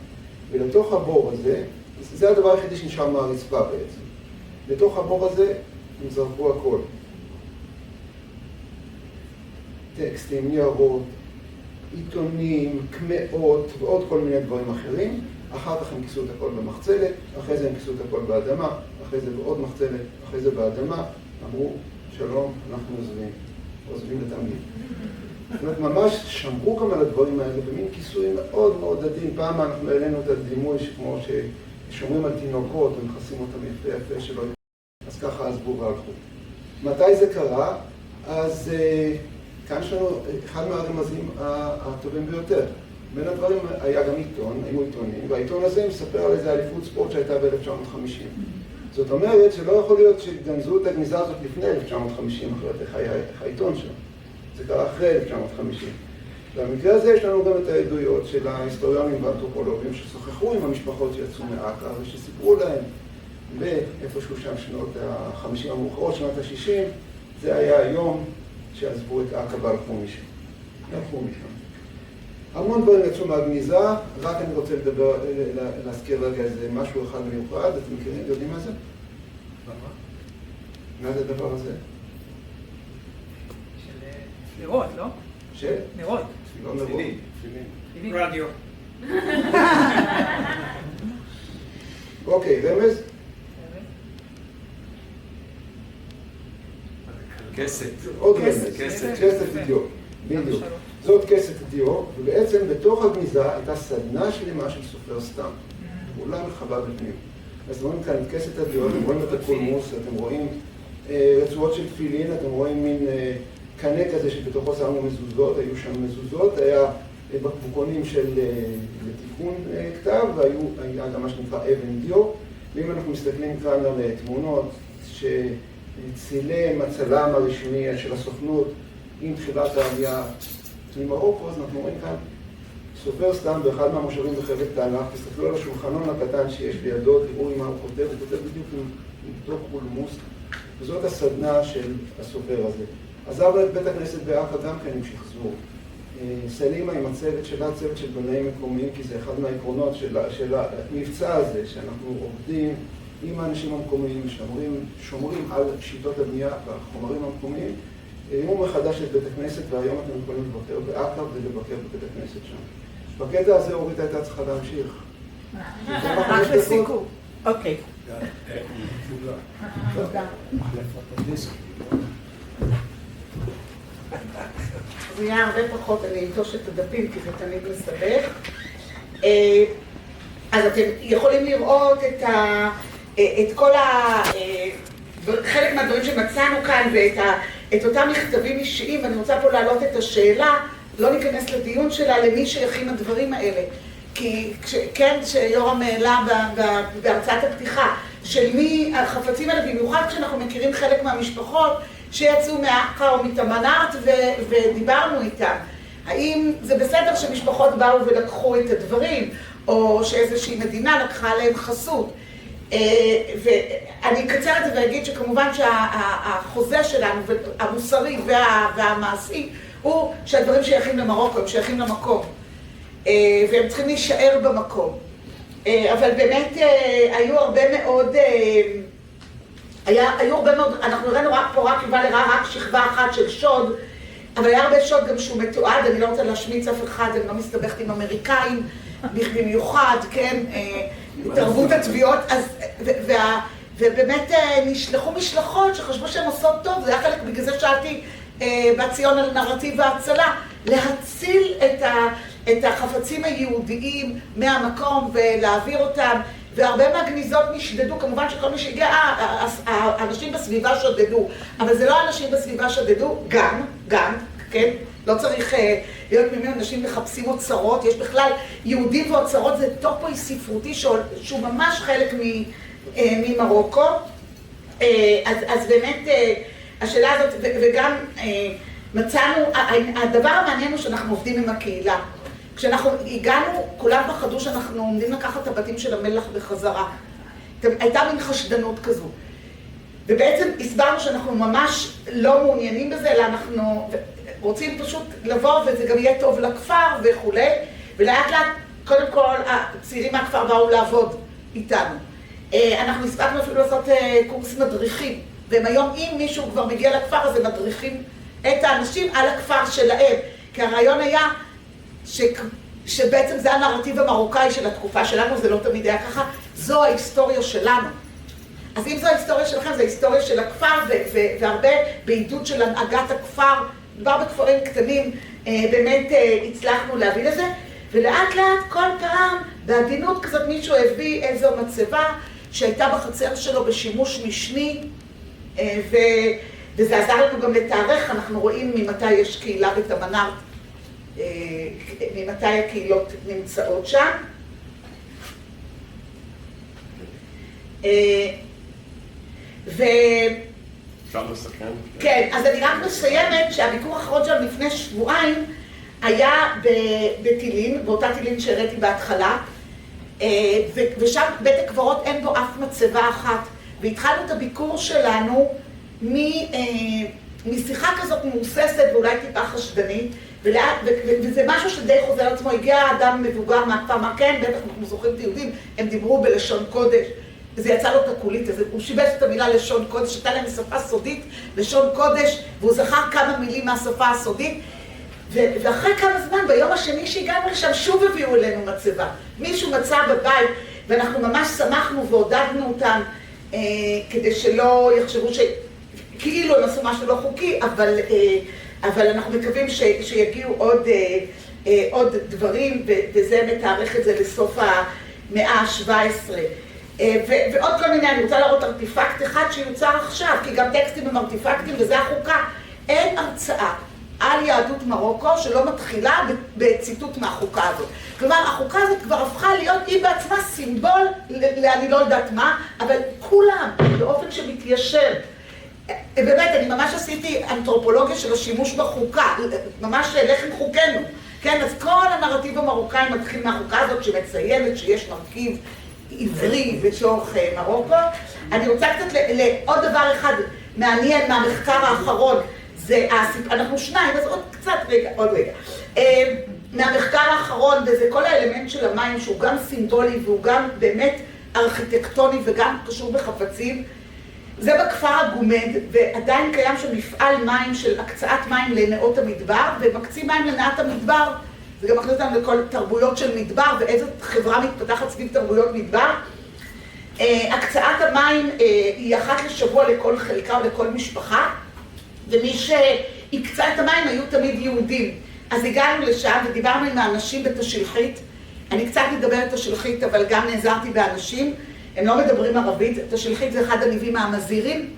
ולתוך הבור הזה, זה הדבר היחידי שנשאר מהרצפה בעצם. לתוך הבור הזה הם זרקו הכל. טקסטים, ניירות, עיתונים, קמאות ועוד כל מיני דברים אחרים. אחר כך הם כיסו את הכל במחצלת, אחרי זה הם כיסו את הכל באדמה, אחרי זה בעוד מחצלת, אחרי זה באדמה. אמרו, שלום, אנחנו עוזבים לתמיד. זאת אומרת, ממש שמרו גם על הדברים האלה, במין כיסוי מאוד מאוד עדין. פעם אנחנו העלינו את הדימוי שכמו ששומרים על תינוקות ומכסים אותם יפה יפה שלא יפה. אז ככה עזבו והלכו. מתי זה קרה? אז כאן יש לנו אחד מהרמזים הטובים ביותר. בין הדברים היה גם עיתון, היו עיתונים, והעיתון הזה מספר על איזה אליפות ספורט שהייתה ב-1950. זאת אומרת שלא יכול להיות שגנזו את הגניזה הזאת לפני 1950, אחרת איך היה העיתון שם. זה קרה אחרי 1950. במקרה הזה יש לנו גם את העדויות של ההיסטוריונים והאנתרופולוגים ששוחחו עם המשפחות שיצאו מאקה ושסיפרו להם באיפשהו שם שנות ה-50 המאוחרות, שנות ה-60, זה היה היום שעזבו את אקה והלכו משם. הלכו משם. המון דברים יצאו מהגניזה, רק אני רוצה להזכיר רגע איזה משהו אחד מיוחד, אתם מכירים, יודעים מה זה? מה זה הדבר הזה? של נרות, לא? של? נרות. לא נרות. תפילין. רדיו. אוקיי, רמז? כסת. עוד רמז. כסת דיו. בדיוק. זאת כסת דיו, ובעצם בתוך הגניזה הייתה סדנה שלמה של סופר סתם. כולם חווה בפנים. אז רואים כאן את כסת הדיו, אתם רואים את הקולמוס, אתם רואים רצועות של תפילין, אתם רואים מין קנה כזה שבתוכו שמו מזוזות, היו שם מזוזות, היה בקבוקונים של לתיקון כתב, והיה גם מה שנקרא אבן דיו. ואם אנחנו מסתכלים כאן על תמונות שצילם הצלם הרשמי של הסוכנות עם תחילת העלייה ממרוקו, אז אנחנו רואים כאן סופר סתם באחד מהמושבים בחבל תענך, תסתכלו על השולחנון הקטן שיש בידו, תראו מה הוא כותב, הוא כותב בדיוק עם תוך קולמוס, וזאת הסדנה של הסופר הזה. עזבנו את בית הכנסת באקה גם כן עם שחזור. סלימה עם הצוות שלה, צוות של בנאים מקומיים, כי זה אחד מהעקרונות של המבצע הזה, שאנחנו עובדים עם האנשים המקומיים, שומרים על שיטות הבנייה והחומרים המקומיים, הרימו מחדש את בית הכנסת, והיום אתם יכולים לבקר באקה ולבקר בבית הכנסת שם. בקטע הזה אורית הייתה צריכה להמשיך. רק לסיכום. אוקיי. תודה. זה יהיה הרבה פחות, אני אנטוש את הדפים, כי זה תמיד מסבך. אז אתם יכולים לראות את כל חלק מהדברים שמצאנו כאן, ואת אותם מכתבים אישיים, ואני רוצה פה להעלות את השאלה, לא ניכנס לדיון שלה, למי שייכים הדברים האלה. כי כן, שיורם העלה בהרצאת הפתיחה, של מי החפצים האלה, במיוחד כשאנחנו מכירים חלק מהמשפחות שיצאו מאקה או מתמנעת ודיברנו איתם. האם זה בסדר שמשפחות באו ולקחו את הדברים, או שאיזושהי מדינה לקחה עליהם חסות? ואני אקצר את זה ואגיד שכמובן שהחוזה שלנו, המוסרי והמעשי, הוא שהדברים שייכים למרוקו, הם שייכים למקום. והם צריכים להישאר במקום. אבל באמת היו הרבה מאוד, אנחנו ראינו פה רק יובל הראה רק שכבה אחת של שוד, אבל היה הרבה שוד גם שהוא מתועד, אני לא רוצה להשמיץ אף אחד, אני לא מסתבכת עם אמריקאים, במיוחד, כן, תרבות התביעות, ובאמת נשלחו משלחות שחשבו שהן עושות טוב, זה היה חלק, בגלל זה שאלתי בציון על נרטיב ההצלה, להציל את החפצים היהודיים מהמקום ולהעביר אותם, והרבה מהגניזות נשדדו, כמובן שכל מי שהגיע, האנשים בסביבה שודדו, אבל זה לא האנשים בסביבה שודדו, גם, כן? לא צריך להיות ממנו, אנשים מחפשים אוצרות, יש בכלל יהודים ואוצרות, זה טופוי ספרותי שהוא ממש חלק ממרוקו. אז באמת השאלה הזאת, וגם מצאנו, הדבר המעניין הוא שאנחנו עובדים עם הקהילה. כשאנחנו הגענו, כולם פחדו שאנחנו עומדים לקחת את הבתים של המלך בחזרה. הייתה מין חשדנות כזו. ובעצם הסברנו שאנחנו ממש לא מעוניינים בזה, אלא אנחנו רוצים פשוט לבוא, וזה גם יהיה טוב לכפר וכו'. ולאט לאט, קודם כל, הצעירים מהכפר באו לעבוד איתנו. אנחנו הספקנו אפילו לעשות קורס מדריכים, והם היום, אם מישהו כבר מגיע לכפר, אז הם מדריכים את האנשים על הכפר שלהם. כי הרעיון היה שבעצם זה הנרטיב המרוקאי של התקופה שלנו, זה לא תמיד היה ככה, זו ההיסטוריה שלנו. אז אם זו ההיסטוריה שלכם, זו ההיסטוריה של הכפר, והרבה בעידוד של הנהגת הכפר, כבר בכפרים קטנים, באמת הצלחנו להביא לזה, ולאט לאט כל פעם, בעדינות כזאת מישהו הביא איזו מצבה שהייתה בחצר שלו בשימוש משני, וזה עזר לנו גם לתארך, אנחנו רואים ממתי יש קהילה בתמנר, ממתי הקהילות נמצאות שם. אפשר לסכם? כן, אז אני רק מסיימת שהביקור האחרון שלנו לפני שבועיים היה בטילין, באותה טילין שהראיתי בהתחלה, ושם בית הקברות אין בו אף מצבה אחת, והתחלנו את הביקור שלנו משיחה כזאת מאוססת ואולי טיפה חשדנית, וזה משהו שדי חוזר על עצמו. הגיע אדם מבוגר מהכפר, אמר כן, בטח אנחנו זוכרים את היהודים, הם דיברו בלשון קודש, וזה יצא לו את הקולית, הוא שיבש את המילה לשון קודש, הייתה להם שפה סודית, לשון קודש, והוא זכר כמה מילים מהשפה הסודית, ואחרי כמה זמן, ביום השני שהגענו לשם, שוב הביאו אלינו מצבה. מישהו מצא בבית, ואנחנו ממש שמחנו ועודדנו אותם, כדי שלא יחשבו כאילו הם עשו משהו לא חוקי, אבל אנחנו מקווים שיגיעו עוד דברים, וזה מתארך את זה לסוף המאה ה-17. ועוד כל מיני, אני רוצה להראות ארטיפקט אחד שיוצר עכשיו, כי גם טקסטים הם ארטיפקטים, וזה החוקה. אין הרצאה על יהדות מרוקו שלא מתחילה בציטוט מהחוקה הזאת. כלומר, החוקה הזאת כבר הפכה להיות, היא בעצמה סימבול, אני לא יודעת מה, אבל כולם, באופן שמתיישב. באמת, אני ממש עשיתי אנתרופולוגיה של השימוש בחוקה, ממש לחם חוקנו. כן, אז כל הנרטיב המרוקאי מתחיל מהחוקה הזאת שמציינת שיש מרכיב עברי בתוך מרוקו. אני רוצה קצת לעוד דבר אחד מעניין מהמחקר האחרון, זה אנחנו שניים, אז עוד קצת רגע, עוד רגע. מהמחקר האחרון, וזה כל האלמנט של המים שהוא גם סימבולי והוא גם באמת ארכיטקטוני וגם קשור בחפצים. זה בכפר הגומד, ועדיין קיים שם מפעל מים של הקצאת מים לנאות המדבר, ומקצים מים לנאות המדבר. זה גם מכניס אותנו לכל תרבויות של מדבר, ואיזו חברה מתפתחת סביב תרבויות מדבר. הקצאת המים היא אחת לשבוע לכל חלקה או לכל משפחה, ומי שהקצה את המים היו תמיד יהודים. אז הגענו לשם ודיברנו עם האנשים בתשלחית. אני קצת מדברת תשלחית, אבל גם נעזרתי באנשים. הם לא מדברים ערבית, תשלחית זה אחד הניבים המזהירים.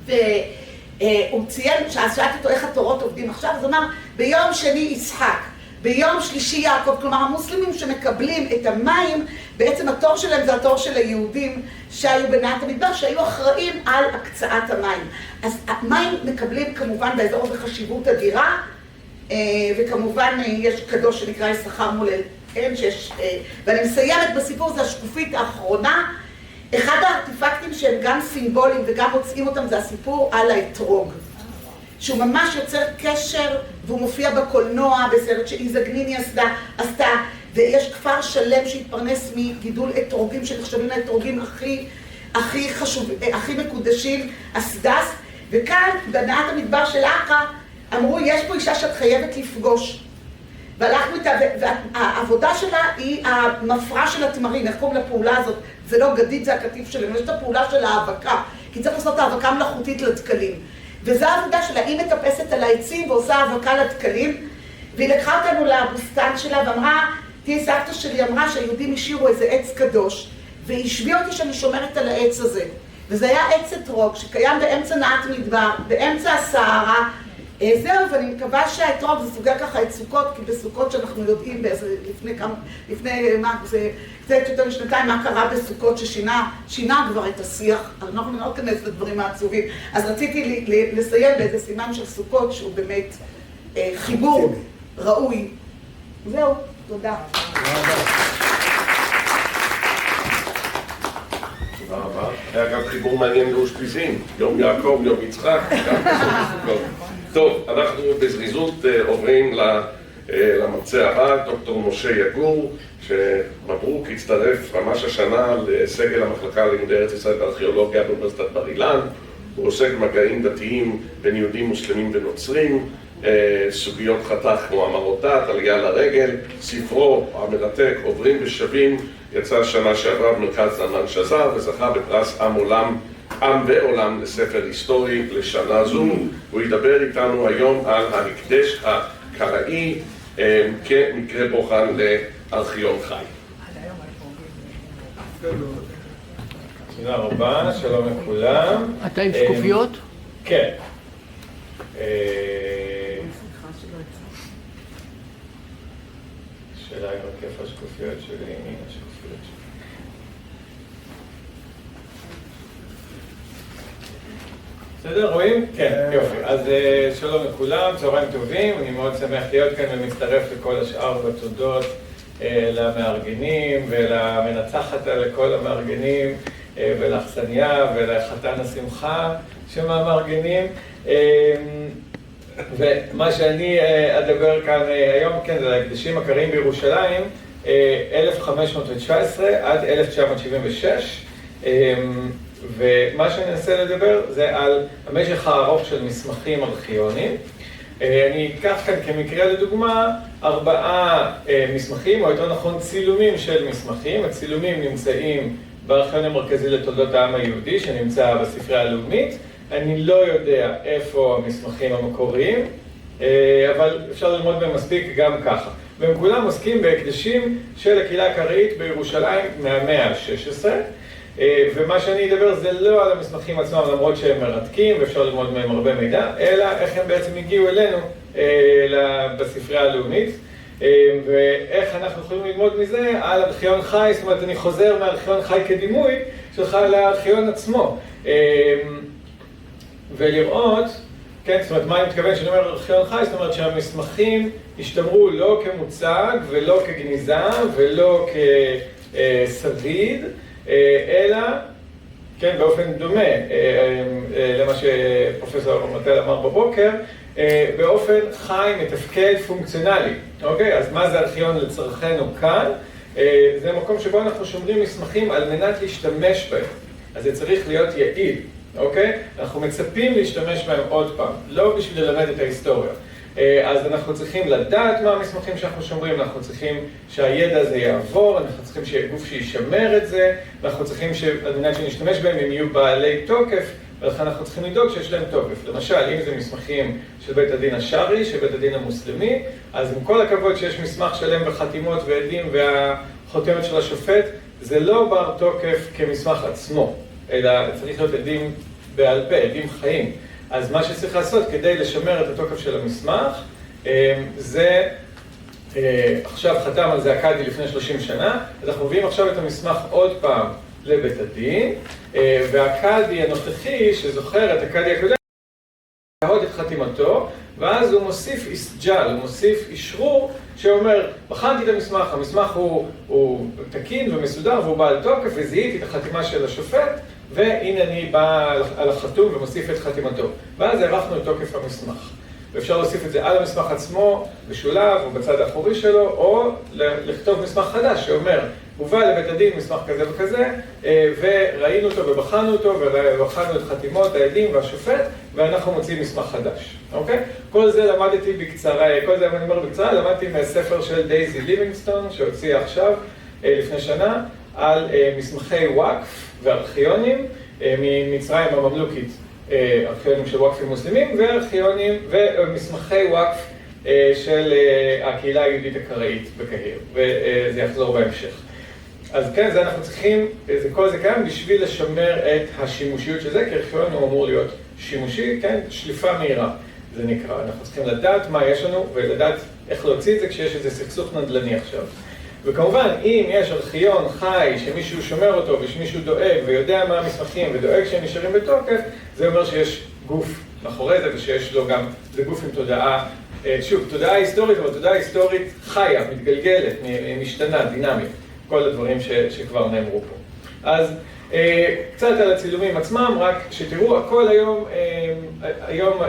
והוא ציין, שאלתי אותו איך התורות עובדים עכשיו, אז הוא אמר, ביום שני יצחק, ביום שלישי יעקב, כלומר המוסלמים שמקבלים את המים, בעצם התור שלהם זה התור של היהודים שהיו בנאות המדבר, שהיו אחראים על הקצאת המים. אז המים מקבלים כמובן באזור הזה חשיבות אדירה, וכמובן יש קדוש שנקרא יששכר מולל, ואני מסיימת בסיפור, זה השקופית האחרונה. אחד הארטיפקטים שהם גם סימבוליים וגם מוצאים אותם זה הסיפור על האתרוג, שהוא ממש יוצר קשר, והוא מופיע בקולנוע, בסרט שאיזה גניני עשתה, ויש כפר שלם שהתפרנס מגידול אתרוגים, שנחשבים לאתרוגים הכי מקודשים, הסדס, וכאן, בנאות המדבר של עקה, אמרו, יש פה אישה שאת חייבת לפגוש. והלכנו איתה, והעבודה שלה היא המפרה של התמרים, איך קוראים לפעולה הזאת? זה לא גדית, זה הקטיף שלנו, יש את הפעולה של ההאבקה, כי צריך לעשות האבקה מלאכותית לדקלים. וזו העבודה שלה, היא מטפסת על העצים ועושה האבקה לדקלים, והיא לקחה אותנו לבוסתן שלה ואמרה, תהי סבתא שלי אמרה שהיהודים השאירו איזה עץ קדוש, והיא השביעה אותי שאני שומרת על העץ הזה. וזה היה עץ אתרוג שקיים באמצע נאות מדבר, באמצע הסהרה, זהו, ואני מקווה שהאתרוג זה סוגר ככה את סוכות, כי בסוכות שאנחנו יודעים לפני מה, זה קצת יותר משנתיים, מה קרה בסוכות ששינה כבר את השיח, אנחנו לא נכנס לדברים העצובים. אז רציתי לסיים באיזה סימן של סוכות, שהוא באמת חיבור ראוי. זהו, תודה. תודה רבה. היה גם חיבור מעניין לאושפיזין, יום יעקב, יום יצחק, גם בסוכות. טוב, אנחנו בזריזות עוברים למרצה הבא, דוקטור משה יגור, שמברוק הצטרף ממש השנה לסגל המחלקה ללימודי ארץ ישראל בארכיאולוגיה באוניברסיטת בר אילן. הוא עוסק במגעים דתיים בין יהודים, מוסלמים ונוצרים, סוגיות חתך כמו המרות דת, עלייה לרגל, ספרו המרתק עוברים ושבים, יצא שנה שעברה במרכז זלמן שזר וזכה בפרס עם ועולם לספר היסטורי לשנה זו. הוא ידבר איתנו היום על ההקדש הקראי כמקרה בוחן לארכיון חי. תודה רבה, שלום לכולם. אתה עם שקופיות? כן. שאלה היא רק איפה השקופיות שלי, הנה השקופיות שלי. בסדר, רואים? כן, יופי. אז שלום לכולם, צהריים טובים, אני מאוד שמח להיות כאן ומצטרף לכל השאר בתודות למארגנים ולמנצחת לכל המארגנים ולאכסניה ולחתן השמחה שמארגנים. ומה שאני אדבר כאן היום, כן, זה ההקדשים הקראיים בירושלים, 1519 עד 1976. ומה שאני אנסה לדבר זה על המשך הארוך של מסמכים ארכיוניים. אני אקח כאן כמקרה לדוגמה 4 מסמכים, או יותר נכון צילומים של מסמכים. הצילומים נמצאים בארכיון המרכזי לתולדות העם היהודי, שנמצא בספרייה הלאומית. אני לא יודע איפה המסמכים המקוריים, אבל אפשר ללמוד בהם מספיק גם ככה. והם כולם עוסקים בהקדשים של הקהילה הקראית בירושלים מהמאה ה-16. ומה שאני אדבר זה לא על המסמכים עצמם, למרות שהם מרתקים ואפשר ללמוד מהם הרבה מידע, אלא איך הם בעצם הגיעו אלינו בספרייה הלאומית, ואיך אנחנו יכולים ללמוד מזה על ארכיון חי. זאת אומרת, אני חוזר מארכיון חי כדימוי שלך לארכיון עצמו, ולראות, כן, זאת אומרת, מה אני מתכוון שאני אומר ארכיון חי? זאת אומרת שהמסמכים השתמרו לא כמוצג ולא כגניזה ולא כסביד, אלא, כן, באופן דומה למה שפרופסור מטל אמר בבוקר, באופן חי, מתפקד, פונקציונלי. אוקיי? אז מה זה ארכיון לצרכנו כאן? זה מקום שבו אנחנו שומרים מסמכים על מנת להשתמש בהם. אז זה צריך להיות יעיל. אוקיי? אנחנו מצפים להשתמש בהם עוד פעם, לא בשביל ללמד את ההיסטוריה. אז אנחנו צריכים לדעת מה המסמכים שאנחנו שומרים, אנחנו צריכים שהידע הזה יעבור, אנחנו צריכים שיהיה גוף שישמר את זה, ואנחנו צריכים שעל מנת שנשתמש בהם הם יהיו בעלי תוקף, ולכן אנחנו צריכים לדאוג שיש להם תוקף. למשל, אם זה מסמכים של בית הדין השרעי, של בית הדין המוסלמי, אז עם כל הכבוד שיש מסמך שלם וחתימות ועדים והחותמת של השופט, זה לא בר תוקף כמסמך עצמו, אלא צריך להיות עדים בעל פה, עדים חיים. אז מה שצריך לעשות כדי לשמר את התוקף של המסמך, זה, עכשיו חתם על זה הקאדי לפני 30 שנה, אז אנחנו מביאים עכשיו את המסמך עוד פעם לבית הדין, והקאדי הנוכחי שזוכר את הקאדי הקודם, להוד את חתימתו, ואז הוא מוסיף איסג'ל, הוא מוסיף אישרור שאומר, בחנתי את המסמך, המסמך הוא תקין ומסודר והוא בעל תוקף, וזיהיתי את החתימה של השופט, והנה אני בא על החתום ומוסיף את חתימתו. ואז הערכנו את תוקף המסמך. ואפשר להוסיף את זה על המסמך עצמו, בשולב או בצד האחורי שלו, או לכתוב מסמך חדש שאומר, הובא לבית הדין מסמך כזה וכזה, וראינו אותו ובחנו אותו, ובחנו את חתימות העדים והשופט, ואנחנו מוצאים מסמך חדש. אוקיי? כל זה למדתי בקצרה, כל זה אני אומר בקצרה, למדתי מהספר של דייזי ליבינגסטון, שהוציאה עכשיו, לפני שנה, על מסמכי וואקף וארכיונים ממצרים הממלוכית, ארכיונים של וואקפים מוסלמים וארכיונים ומסמכי וואקף של הקהילה היהודית הקראית בקהיר, וזה יחזור בהמשך. אז כן, זה אנחנו צריכים, כל זה קיים בשביל לשמר את השימושיות של זה, כי ארכיון הוא אמור להיות שימושי, כן, שליפה מהירה, זה נקרא. אנחנו צריכים לדעת מה יש לנו ולדעת איך להוציא את זה כשיש איזה סכסוך נדל"ני עכשיו. וכמובן, אם יש ארכיון חי שמישהו שומר אותו ושמישהו דואג ויודע מה המסמכים ודואג שהם נשארים בתוקף, זה אומר שיש גוף מאחורי זה ושיש לו גם, זה גוף עם תודעה, שוב, תודעה היסטורית, אבל תודעה היסטורית חיה, מתגלגלת, משתנה, דינמית, כל הדברים שכבר נאמרו פה. אז קצת על הצילומים עצמם, רק שתראו, הכל היום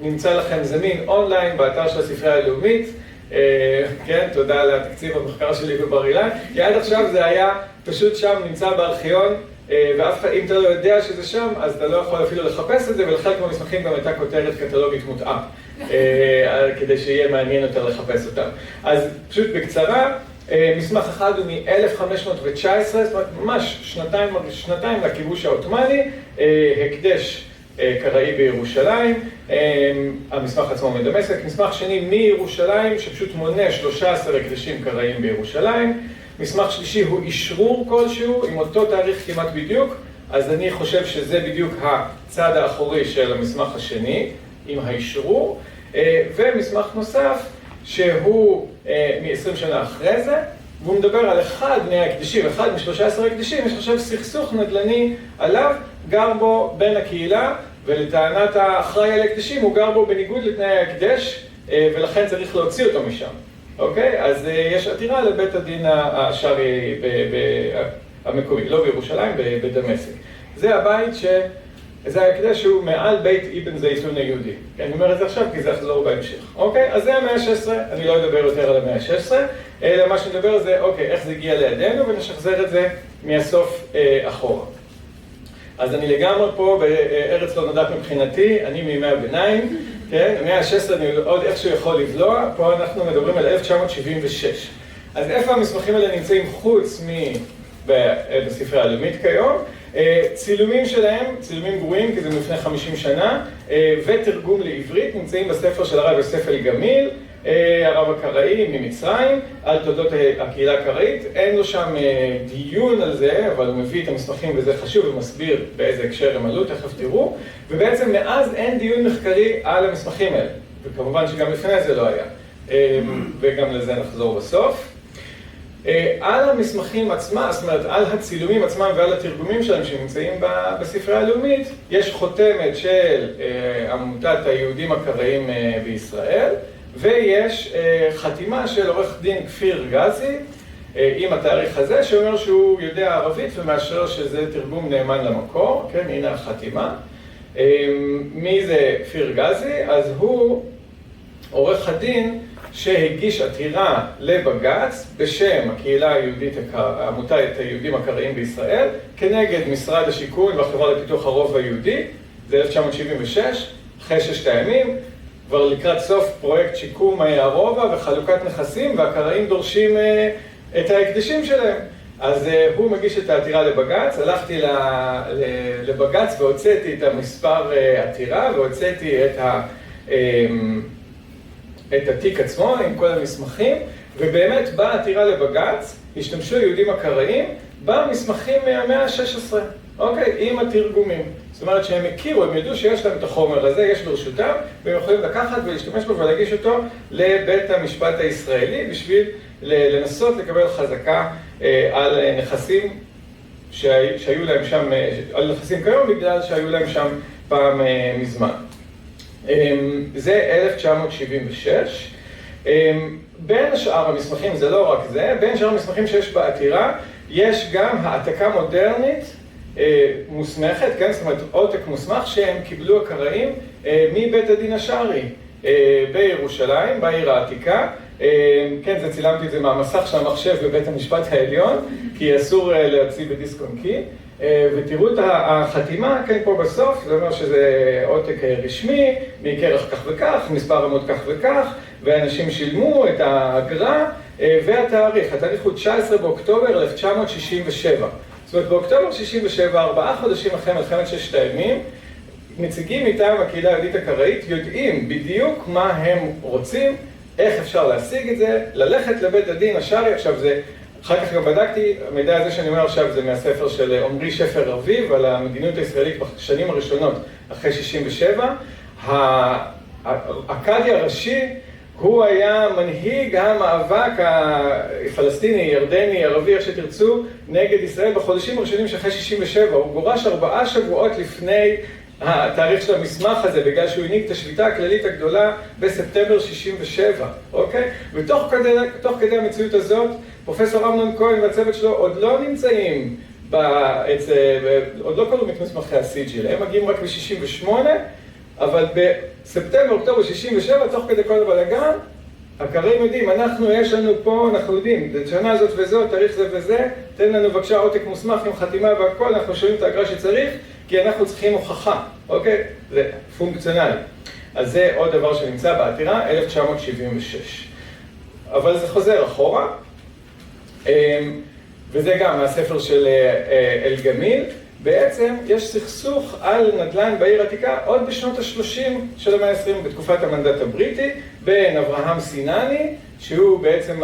נמצא לכם זמין אונליין באתר של הספרייה הלאומית, כן, תודה על התקציב המחקר שלי בבר אילן, כי עד עכשיו זה היה פשוט שם נמצא בארכיון, ואף אחד, אם אתה לא יודע שזה שם, אז אתה לא יכול אפילו לחפש את זה, ולחלק מהמסמכים גם הייתה כותרת קטלוגית מותאם. כדי שיהיה מעניין יותר לחפש אותם. אז פשוט בקצרה, מסמך אחד הוא מ-1519, זאת אומרת ממש שנתיים לכיבוש העות'מאני, הקדש קראי בירושלים, המסמך עצמו מדמשק. מסמך שני מירושלים שפשוט מונה 13 הקדשים קראיים בירושלים. מסמך שלישי הוא אישרור כלשהו עם אותו תאריך כמעט בדיוק, אז אני חושב שזה בדיוק הצד האחורי של המסמך השני עם האישרור. ומסמך נוסף שהוא מ-20 שנה אחרי זה, והוא מדבר על אחד מההקדשים, אחד מ-13 הקדשים, יש עכשיו סכסוך נדל"ני עליו, גר בו בן הקהילה, ולטענת האחראי על ההקדשים הוא גר בו בניגוד לתנאי ההקדש, ולכן צריך להוציא אותו משם. אוקיי? אז יש עתירה לבית הדין השרעי המקומי, לא בירושלים, בדמשק. זה הבית זה ההקדש שהוא מעל בית אבן זייתון היהודי. אני אומר את זה עכשיו כי זה יחזור בהמשך. אוקיי? אז זה המאה ה-16, אני לא אדבר יותר על המאה ה-16, אלא מה שנדבר זה, אוקיי, איך זה הגיע לידינו, ונשחזר את זה מהסוף אחורה. אז אני לגמרי פה בארץ לא נודעת מבחינתי, אני מימי הביניים, כן? המאה ה-16 אני עוד איכשהו יכול לבלוע, פה אנחנו מדברים על 1976. אז איפה המסמכים האלה נמצאים חוץ בספרייה הלאומית כיום? צילומים שלהם, צילומים גרועים, כי זה מלפני 50 שנה, ותרגום לעברית, נמצאים בספר של הרב יוסף אלגמיל, הרב הקראי ממצרים, על תולדות הקהילה הקראית. אין לו שם דיון על זה, אבל הוא מביא את המסמכים וזה חשוב, ומסביר באיזה הקשר הם עלו, תכף תראו. ובעצם מאז אין דיון מחקרי על המסמכים האלה, וכמובן שגם לפני זה לא היה, וגם לזה נחזור בסוף. על המסמכים עצמם, זאת אומרת, על הצילומים עצמם ועל התרגומים שלהם שנמצאים בספרייה הלאומית, יש חותמת של עמותת היהודים הקראיים בישראל, ויש חתימה של עורך דין כפיר גזי, עם התאריך הזה, שאומר שהוא יודע ערבית ומאשר שזה תרגום נאמן למקור, כן, הנה החתימה. מי זה כפיר גזי? אז הוא עורך הדין שהגיש עתירה לבג"ץ בשם הקהילה היהודית, עמותת היהודים הקראיים בישראל, כנגד משרד השיכון והחברה לפיתוח הרוב היהודי, זה 1976, אחרי 6 הימים, כבר לקראת סוף פרויקט שיקום הרובע וחלוקת נכסים, והקראים דורשים את ההקדשים שלהם. אז הוא מגיש את העתירה לבג"ץ, הלכתי לבג"ץ והוצאתי את המספר עתירה, והוצאתי את התיק עצמו עם כל המסמכים, ובאמת בעתירה לבג"ץ השתמשו יהודים הקראיים במסמכים מהמאה ה-16, אוקיי? עם התרגומים. זאת אומרת שהם הכירו, הם ידעו שיש להם את החומר הזה, יש ברשותם, והם יכולים לקחת ולהשתמש בו ולהגיש אותו לבית המשפט הישראלי בשביל לנסות לקבל חזקה על נכסים שהיו להם שם, על נכסים כיום בגלל שהיו להם שם פעם מזמן. זה 1976. בין שאר המסמכים, זה לא רק זה, בין שאר המסמכים שיש בעתירה, יש גם העתקה מודרנית מוסמכת, כן? זאת אומרת, עותק מוסמך שהם קיבלו הקראים מבית הדין השרעי בירושלים, בעיר העתיקה. כן, זה צילמתי את זה מהמסך של המחשב בבית המשפט העליון, כי אסור להוציא בדיסק און קי. ותראו את החתימה, כן, פה בסוף, זה אומר שזה עותק רשמי, מכרך כך וכך, מספר עמוד כך וכך, ואנשים שילמו את האגרה, והתאריך, התאריך הוא 19 באוקטובר 1967. זאת אומרת, באוקטובר 67, 4 חודשים אחרי מלחמת 6 הימים, נציגים מטעם הקהילה היהודית הקראית יודעים בדיוק מה הם רוצים, איך אפשר להשיג את זה, ללכת לבית הדין השרעי. עכשיו זה, אחר כך גם בדקתי, המידע הזה שאני אומר עכשיו זה מהספר של עמרי שפר רביב על המדיניות הישראלית בשנים הראשונות אחרי 67. הקאדי הראשי הוא היה מנהיג המאבק הפלסטיני, ירדני, ערבי, איך שתרצו, נגד ישראל בחודשים הראשונים של אחרי 67. הוא גורש 4 שבועות לפני התאריך של המסמך הזה, בגלל שהוא הנהיג את השביתה הכללית הגדולה בספטמבר 67, אוקיי? ותוך כדי המציאות הזאת, פרופסור אמנון כהן והצוות שלו עוד לא נמצאים, עוד לא קוראים את מסמכי הסיג'יל, הם מגיעים רק ב-68, אבל בספטמבר, אוקטובר 67, תוך כדי כל הבלגן, הקראים יודעים, יש לנו פה, אנחנו יודעים, בשנה הזאת וזאת, תאריך זה וזה, תן לנו בבקשה עותק מוסמך עם חתימה והכל, אנחנו שומעים את האגרה שצריך, כי אנחנו צריכים הוכחה, אוקיי? זה פונקציונלי. אז זה עוד דבר שנמצא בעתירה, 1976. אבל זה חוזר אחורה, וזה גם מהספר של אלגמיל. בעצם יש סכסוך על נדל"ן בעיר העתיקה עוד בשנות ה-30 של המאה ה-20, בתקופת המנדט הבריטי, בין אברהם סינני, שהוא בעצם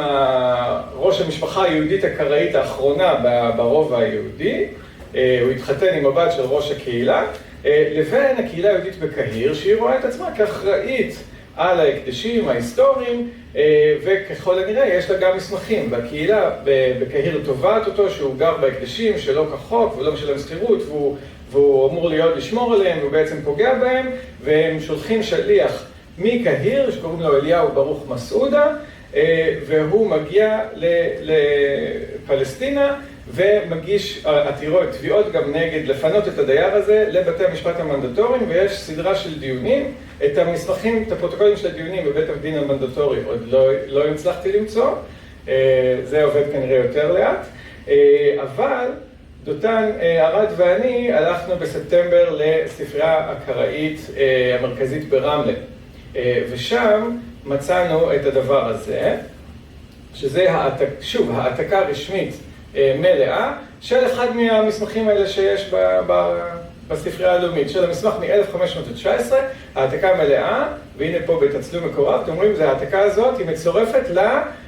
ראש המשפחה היהודית הקראית האחרונה ברובע היהודי, הוא התחתן עם הבת של ראש הקהילה, לבין הקהילה היהודית בקהיר, שהיא רואה את עצמה כאחראית על ההקדשים ההיסטוריים, וככל הנראה יש לה גם מסמכים. והקהילה בקהיר תובעת אותו שהוא גר בהקדשים שלא כחוק ולא משלם שכירות, והוא אמור לשמור עליהם, והוא בעצם פוגע בהם, והם שולחים שליח מקהיר שקוראים לו אליהו ברוך מסעודה, והוא מגיע לפלסטינה ומגיש תביעות גם נגד לפנות את הדייר הזה לבתי המשפט המנדטוריים, ויש סדרה של דיונים. את המסמכים, את הפרוטוקולים של הדיונים בבית הדין המנדטורי עוד לא הצלחתי למצוא, זה עובד כנראה יותר לאט, אבל דותן ארד ואני הלכנו בספטמבר לספרייה הקראית המרכזית ברמלה, ושם מצאנו את הדבר הזה, שזה שוב העתקה רשמית מלאה של אחד מהמסמכים האלה שיש בספרייה הלאומית, של המסמך מ-1519, העתקה מלאה, והנה פה בתצלום מקורב, אתם רואים, זה העתקה הזאת, היא מצורפת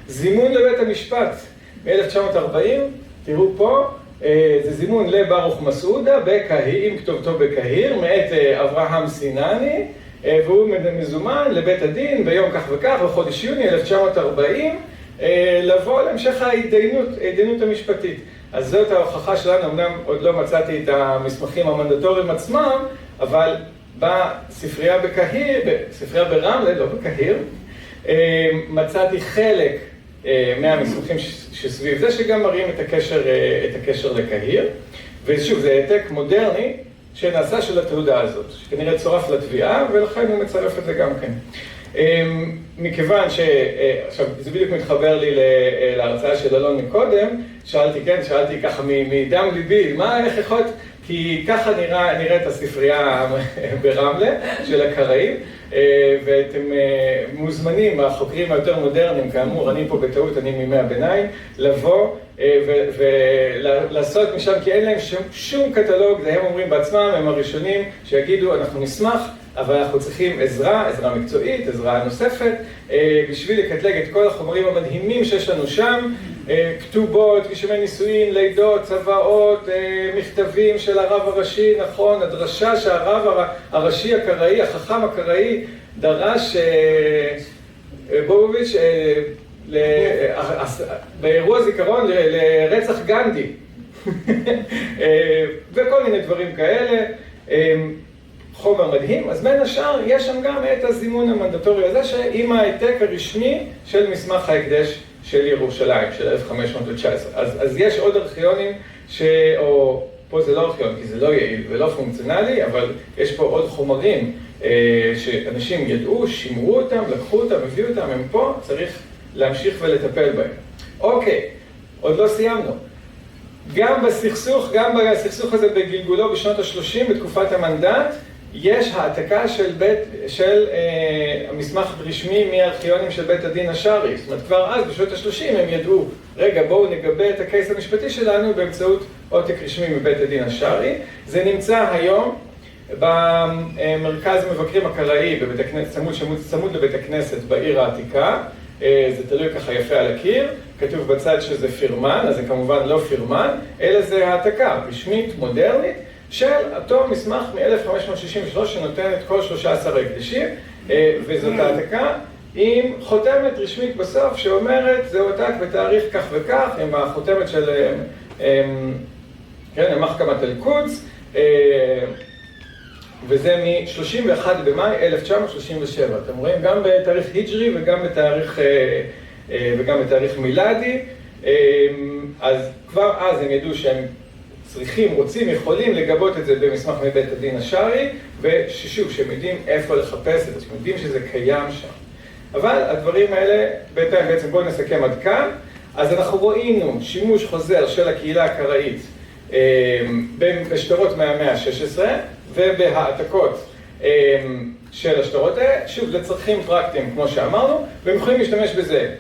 לזימון לבית המשפט מ-1940, תראו פה, זה זימון לברוך מסעודה, עם כתובתו בקהיר, מאת אברהם סינני, והוא מזומן לבית הדין ביום כך וכך, בחודש יוני 1940, לבוא להמשך ההתדיינות המשפטית. אז זאת ההוכחה שלנו, אמנם עוד לא מצאתי את המסמכים המנדטוריים עצמם, אבל בספרייה בקהיר, בספרייה ברמלה, לא בקהיר, מצאתי חלק מהמסמכים שסביב זה, שגם מראים את הקשר לקהיר. ושוב, זה העתק מודרני שנעשה של התעודה הזאת, שכנראה צורף לתביעה, ולכן הוא מצרף את זה גם כן. מכיוון עכשיו, זה בדיוק מתחבר לי להרצאה של אלון מקודם, שאלתי ככה מדם ליבי, איך יכול להיות, כי ככה נראית הספרייה ברמלה של הקראים, ואתם מוזמנים, החוקרים היותר מודרניים, כאמור, אני פה בטעות, אני מימי הביניים, לבוא ולעשות משם, כי אין להם שום קטלוג, זה הם אומרים בעצמם, הם הראשונים שיגידו, אנחנו נשמח, אבל אנחנו צריכים עזרה מקצועית, עזרה נוספת, בשביל לקטלג את כל החומרים המדהימים שיש לנו שם, כתובות, רישומי נישואין, לידות, צוואות, מכתבים של הרב הראשי, נכון, הדרשה שהרב הראשי הקראי, החכם הקראי, דרש בוביץ' באירוע זיכרון לרצח גנדי, וכל מיני דברים כאלה. חומר מדהים, אז בין השאר יש שם גם את הזימון המנדטורי הזה, עם העתק הרשמי של מסמך ההקדש של ירושלים, של 1519. אז יש עוד ארכיונים, או פה זה לא ארכיון, כי זה לא יעיל ולא פונקציונלי, אבל יש פה עוד חומרים שאנשים ידעו, שימרו אותם, לקחו אותם, הביאו אותם, הם פה, צריך להמשיך ולטפל בהם. אוקיי, עוד לא סיימנו. גם בסכסוך הזה בגלגולו בשנות ה-30, בתקופת המנדט, יש העתקה של המסמך רשמי מהארכיונים של בית הדין השרעי. זאת אומרת, כבר אז, בשנות ה-30, הם ידעו, רגע, בואו נגבה את הקייס המשפטי שלנו באמצעות עותק רשמי מבית הדין השרעי. זה נמצא היום במרכז מבקרים הקראי, צמוד לבית הכנסת בעיר העתיקה. זה תלוי ככה יפה על הקיר, כתוב בצד שזה פירמן, אז זה כמובן לא פירמן, אלא זה העתקה רשמית, מודרנית, של אותו מסמך מ-1563 שנותן את כל 13 ההקדשים, וזאת העתקה עם חותמת רשמית בסוף שאומרת, זה הועתק בתאריך כך וכך, עם החותמת של מחכמת אל-קודס, וזה מ-31 במאי 1937. אתם רואים גם בתאריך היג'רי וגם בתאריך מילדי. אז כבר אז הם ידעו שהם צריכים, רוצים, יכולים לגבות את זה במסמך מבית הדין השרעי, וששוב, שהם יודעים איפה לחפש את זה, שהם יודעים שזה קיים שם. אבל הדברים האלה, בעצם בואו נסכם עד כאן. אז אנחנו רואים שימוש חוזר של הקהילה הקראית בשטרות מהמאה ה-16, ובהעתקות של השטרות האלה, שוב, לצרכים פרקטיים, כמו שאמרנו, והם יכולים להשתמש בזה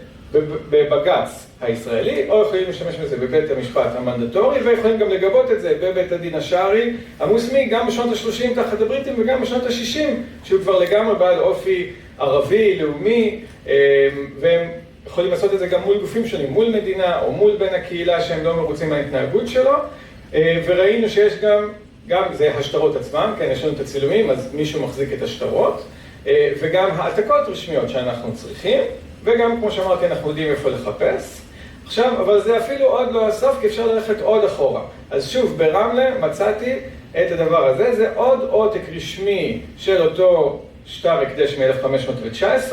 בבג"ץ הישראלי, או יכולים להשתמש בזה בבית המשפט המנדטורי, ויכולים גם לגבות את זה בבית הדין השרעי המוסלמי, גם בשנות ה-30 תחת הבריטים וגם בשנות ה-60, שהוא כבר לגמרי בעל אופי ערבי, לאומי, והם יכולים לעשות את זה גם מול גופים שונים, מול מדינה או מול בן הקהילה שהם לא מרוצים מההתנהגות שלו, וראינו שיש גם זה השטרות עצמם, כן, יש לנו את הצילומים, אז מישהו מחזיק את השטרות, וגם העתקות רשמיות שאנחנו צריכים, וגם, כמו שאמרתי, אנחנו יודעים איפה לחפש. עכשיו, אבל זה אפילו עוד לא הסוף, כי אפשר ללכת עוד אחורה. אז שוב, ברמלה מצאתי את הדבר הזה, זה עוד עותק רשמי של אותו שטר הקדש מ-1519,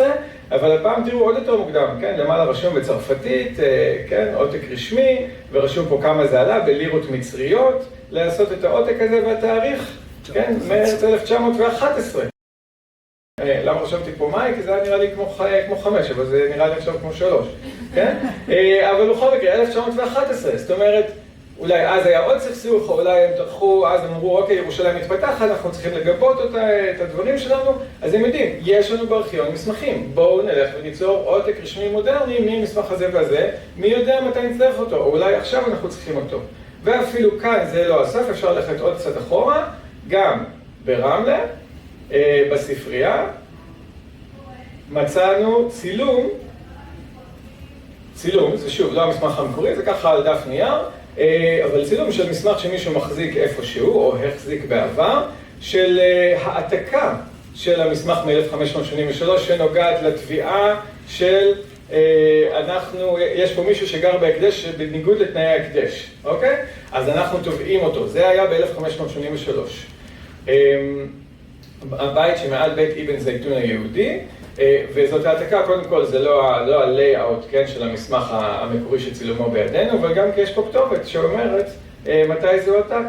אבל הפעם תראו עוד יותר מוקדם, כן? למעלה רשום בצרפתית, כן? עותק רשמי, ורשום פה כמה זה עלה, בלירות מצריות, לעשות את העותק הזה והתאריך, כן? מרץ 1911. למה רשמתי פה מאי? כי זה היה נראה לי כמו 5, אבל זה נראה לי עכשיו כמו 3, כן? אבל בכל מקרה, 1911, זאת אומרת, אולי אז היה עוד סכסוך, או אולי הם טרחו, אז הם אמרו, אוקיי, ירושלים מתפתחת, אנחנו צריכים לגבות אותה, את הדברים שלנו, אז הם יודעים, יש לנו בארכיון מסמכים, בואו נלך וניצור עותק רשמי מודרני ממסמך הזה והזה, מי יודע מתי נצטרך אותו, או אולי עכשיו אנחנו צריכים אותו. ואפילו כאן זה לא הסוף, אפשר ללכת עוד קצת אחורה, גם ברמלה, בספרייה, מצאנו צילום, זה שוב, לא המסמך המקורי, זה ככה על דף נייר, אבל צילום של מסמך שמישהו מחזיק איפשהו, או החזיק בעבר, של העתקה של המסמך מ-1583, שנוגעת לתביעה של יש פה מישהו שגר בהקדש בניגוד לתנאי ההקדש, אוקיי? אז אנחנו תובעים אותו, זה היה ב-1583. הבית שמעל בית אבן זייתון היהודי, וזאת העתקה, קודם כל זה לא ה-layout, כן, של המסמך המקורי שצילומו בידינו, אבל גם כי יש פה כתובת שאומרת מתי זה הועתק.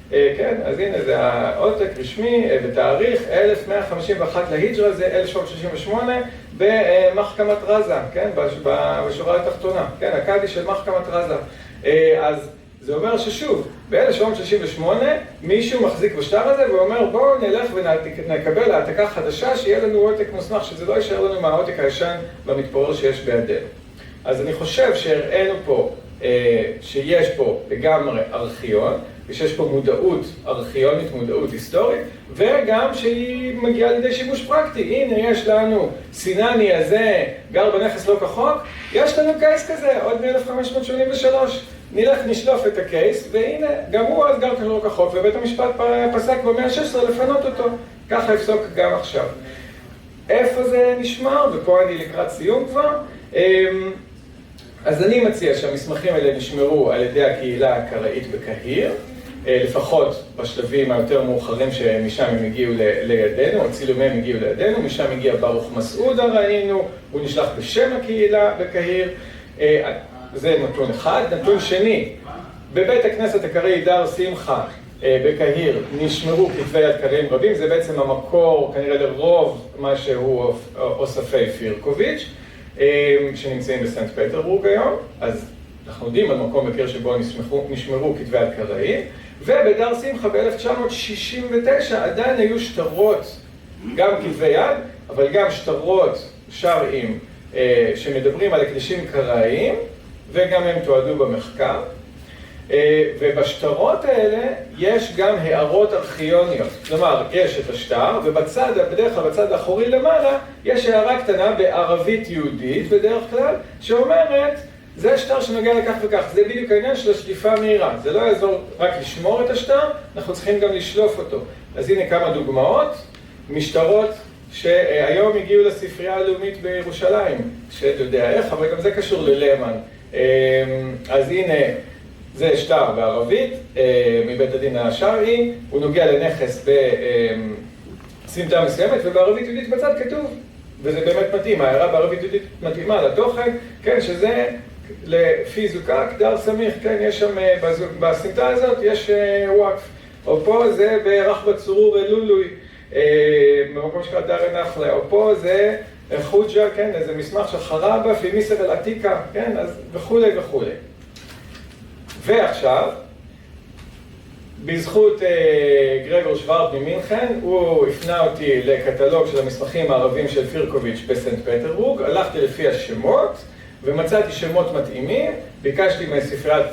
כן, אז הנה זה העותק רשמי בתאריך 1151 להיג'רה, זה 1768 במחכמת רזה, כן, בשורה התחתונה, כן, הקאדי של מחכמת רזה. אז זה אומר ששוב, ב-1768 מישהו מחזיק בשטר הזה ואומר בואו נלך ונקבל העתקה חדשה שיהיה לנו עותק מוסמך, שזה לא יישאר לנו מהעותק הישן במתפורר שיש בידינו. אז אני חושב שהראינו פה שיש פה לגמרי ארכיון, ושיש פה מודעות ארכיונית, מודעות היסטורית, וגם שהיא מגיעה לידי שימוש פרקטי. הנה יש לנו סינני הזה, גר בנכס לא כחוק, יש לנו קייס כזה, עוד מ-1583. נלך נשלוף את הקייס, והנה, גם הוא אז גר לא כחוק, ובית המשפט פסק במאה ה-16 לפנות אותו. ככה יפסוק גם עכשיו. איפה זה נשמר? ופה אני לקראת סיום כבר. אז אני מציע שהמסמכים האלה נשמרו על ידי הקהילה הקראית בקהיר, לפחות בשלבים היותר מאוחרים שמשם הם הגיעו לידינו, או צילומיהם הגיעו לידינו, משם הגיע ברוך מסעודה ראינו, הוא נשלח בשם הקהילה בקהיר, זה נתון אחד. נתון שני, בבית הכנסת הקראי דר שמחה בקהיר נשמרו כתבי יד קראיים רבים, זה בעצם המקור כנראה לרוב מה שהוא אוספי פירקוביץ', שנמצאים בסנט פטרבורג היום, אז אנחנו יודעים על מקום בקיר שבו נשמרו כתבי יד קראיים, ובדר שמחה ב-1969 עדיין היו שטרות, גם כתבי יד, אבל גם שטרות שרעיים שמדברים על הקדשים קראיים, וגם הם תועדו במחקר. ובשטרות האלה יש גם הערות ארכיוניות. כלומר, יש את השטר, ובצד, בדרך כלל בצד האחורי למעלה, יש הערה קטנה בערבית יהודית בדרך כלל, שאומרת, זה שטר שנוגע לכך וכך. זה בדיוק העניין של השליפה מהירה. זה לא יעזור רק לשמור את השטר, אנחנו צריכים גם לשלוף אותו. אז הנה כמה דוגמאות, משטרות שהיום הגיעו לספרייה הלאומית בירושלים, שאתה יודע איך, אבל גם זה קשור ללמן. אז הנה, זה שטר בערבית, מבית הדין השרעי, הוא נוגע לנכס בסמטה מסוימת, ובערבית יהודית בצד כתוב, וזה באמת מתאים, ההערה בערבית יהודית מתאימה לתוכן, כן, שזה לפי זוקק, דר סמיך, כן, יש שם, בסמטה הזאת יש וואקף, או פה זה ברחבת צרור אלולוי, במקום שקרא דר נחלה, או פה זה חוג'ה, כן, איזה מסמך של חרבה, פמיסר אל עתיקה, כן, אז וכולי וכולי. ועכשיו, בזכות גרגור שוורט ממינכן, הוא הפנה אותי לקטלוג של המסמכים הערבים של פירקוביץ' בסנט פטרבורג, הלכתי לפי השמות ומצאתי שמות מתאימים, ביקשתי מספריית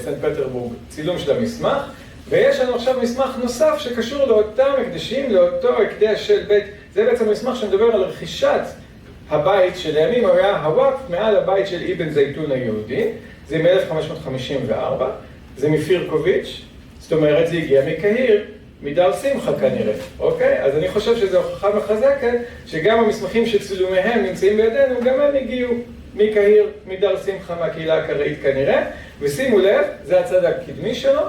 סנט פטרבורג צילום של המסמך, ויש לנו עכשיו מסמך נוסף שקשור לאותם הקדשים, לאותו הקדש של בית, זה בעצם מסמך שמדבר על רכישת הבית שלימים היה הוואקף מעל הבית של אבן זייתון היהודי, זה מ-1554, זה מפירקוביץ', זאת אומרת זה הגיע מקהיר, מדר שמחה כנראה, אוקיי? אז אני חושב שזו הוכחה מחזקת שגם המסמכים שצילומיהם נמצאים בידינו, גם הם הגיעו מקהיר, מדר שמחה, מהקהילה הקראית כנראה, ושימו לב, זה הצד הקדמי שלו,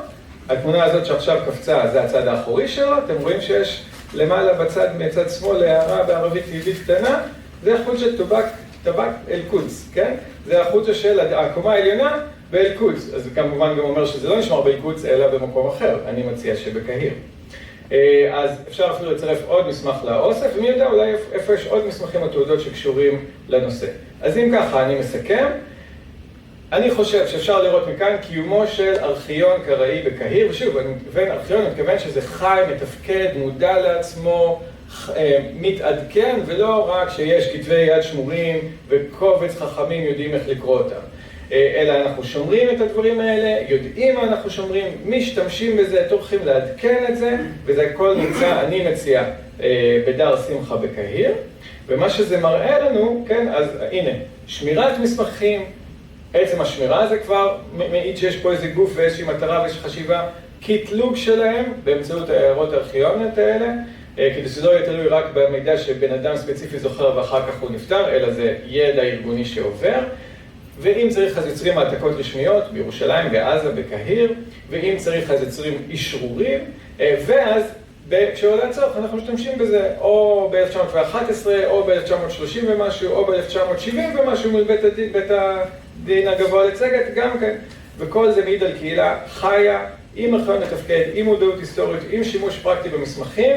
התמונה הזאת שעכשיו קפצה זה הצד האחורי שלו, אתם רואים שיש למעלה בצד, מצד שמאל, הערה בערבית יהודית קטנה, זה החוצה טבק אל-קודס, כן? זה החוצה של הקומה העליונה באל-קודס. אז כמובן גם אומר שזה לא נשמר באל-קודס, אלא במקום אחר. אני מציע שבקהיר. אז אפשר אפילו לצרף עוד מסמך לאוסף, ומי יודע אולי איפה יש עוד מסמכים או תעודות שקשורים לנושא. אז אם ככה, אני מסכם. אני חושב שאפשר לראות מכאן קיומו של ארכיון קראי בקהיר, ושוב, אני מתכוון ארכיון, אני מתכוון שזה חי, מתפקד, מודע לעצמו, מתעדכן, ולא רק שיש כתבי יד שמורים וקובץ חכמים יודעים איך לקרוא אותם. אלא אנחנו שומרים את הדברים האלה, יודעים מה אנחנו שומרים, משתמשים בזה, טורחים לעדכן את זה, וזה הכל נמצא, אני מציע, בדר שמחה בקהיר. ומה שזה מראה לנו, כן, אז הנה, שמירת מסמכים, עצם השמירה הזה כבר מעיד שיש פה איזה גוף ואיזושהי מטרה ואיזושהי חשיבה, קטלוג שלהם באמצעות ההערות הארכיוניות האלה, כדי שזה לא יהיה תלוי רק במידע שבן אדם ספציפי זוכר ואחר כך הוא נפטר, אלא זה ידע ארגוני שעובר. ואם צריך אז יוצרים העתקות רשמיות בירושלים, בעזה, בקהיר, ואם צריך אז יוצרים אישרורים, ואז כשעולה הצורך אנחנו משתמשים בזה או ב-1911 או ב-1930 ומשהו, או ב-1970 ומשהו מול בית הדין הגבוה לצגת, גם כן. וכל זה מעיד על קהילה חיה, עם ארכיון מתפקד, עם מודעות היסטורית, עם שימוש פרקטי במסמכים,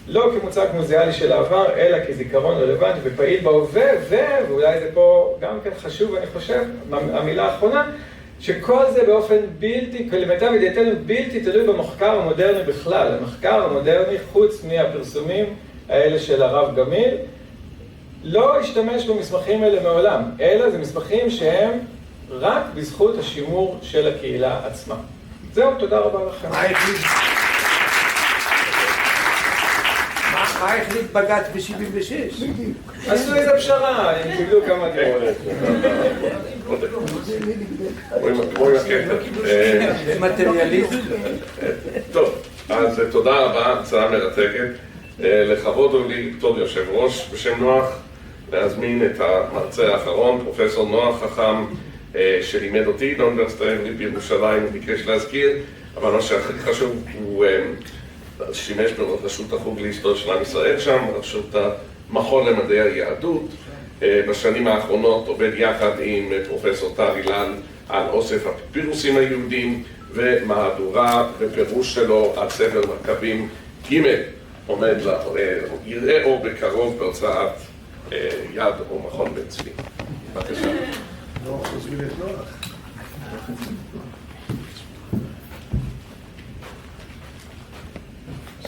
לא כמוצג מוזיאלי של העבר, אלא כזיכרון רלוונטי ופעיל בהווה, ואולי זה פה גם כן חשוב, אני חושב, המילה האחרונה, שכל זה באופן בלתי, למיטב ידיעתנו, בלתי תלוי במחקר המודרני בכלל. המחקר המודרני, חוץ מהפרסומים האלה של הרב גמיל, לא השתמש במסמכים האלה מעולם, אלא זה מסמכים שהם רק בזכות השימור של הקהילה עצמה. זהו, תודה רבה לכם. מה החליט בג"ץ ב-76? עשו איזה פשרה, הם קיבלו כמה דירות. זה מטריאליזם. טוב, אז תודה רבה, הרצאה מרתקת. לכבוד הוא לי, בתור יושב ראש בשם נוח, להזמין את המרצה האחרון, פרופסור נוח חכם, שלימד אותי באוניברסיטה העברית בירושלים, הוא ביקש להזכיר, אבל מה שהכי חשוב הוא שימש ברשות החוג להיסטוריה של עם ישראל שם, רשות המכון למדעי היהדות. בשנים האחרונות עובד יחד עם פרופסור טל אילן על אוסף הפפירוסים היהודים ומהדורה ופירוש שלו על ספר מכבים ג' עומד יראה אור בקרוב בהוצאת יד או מכון בן צבי. בבקשה. נוח חוזרים את נוח.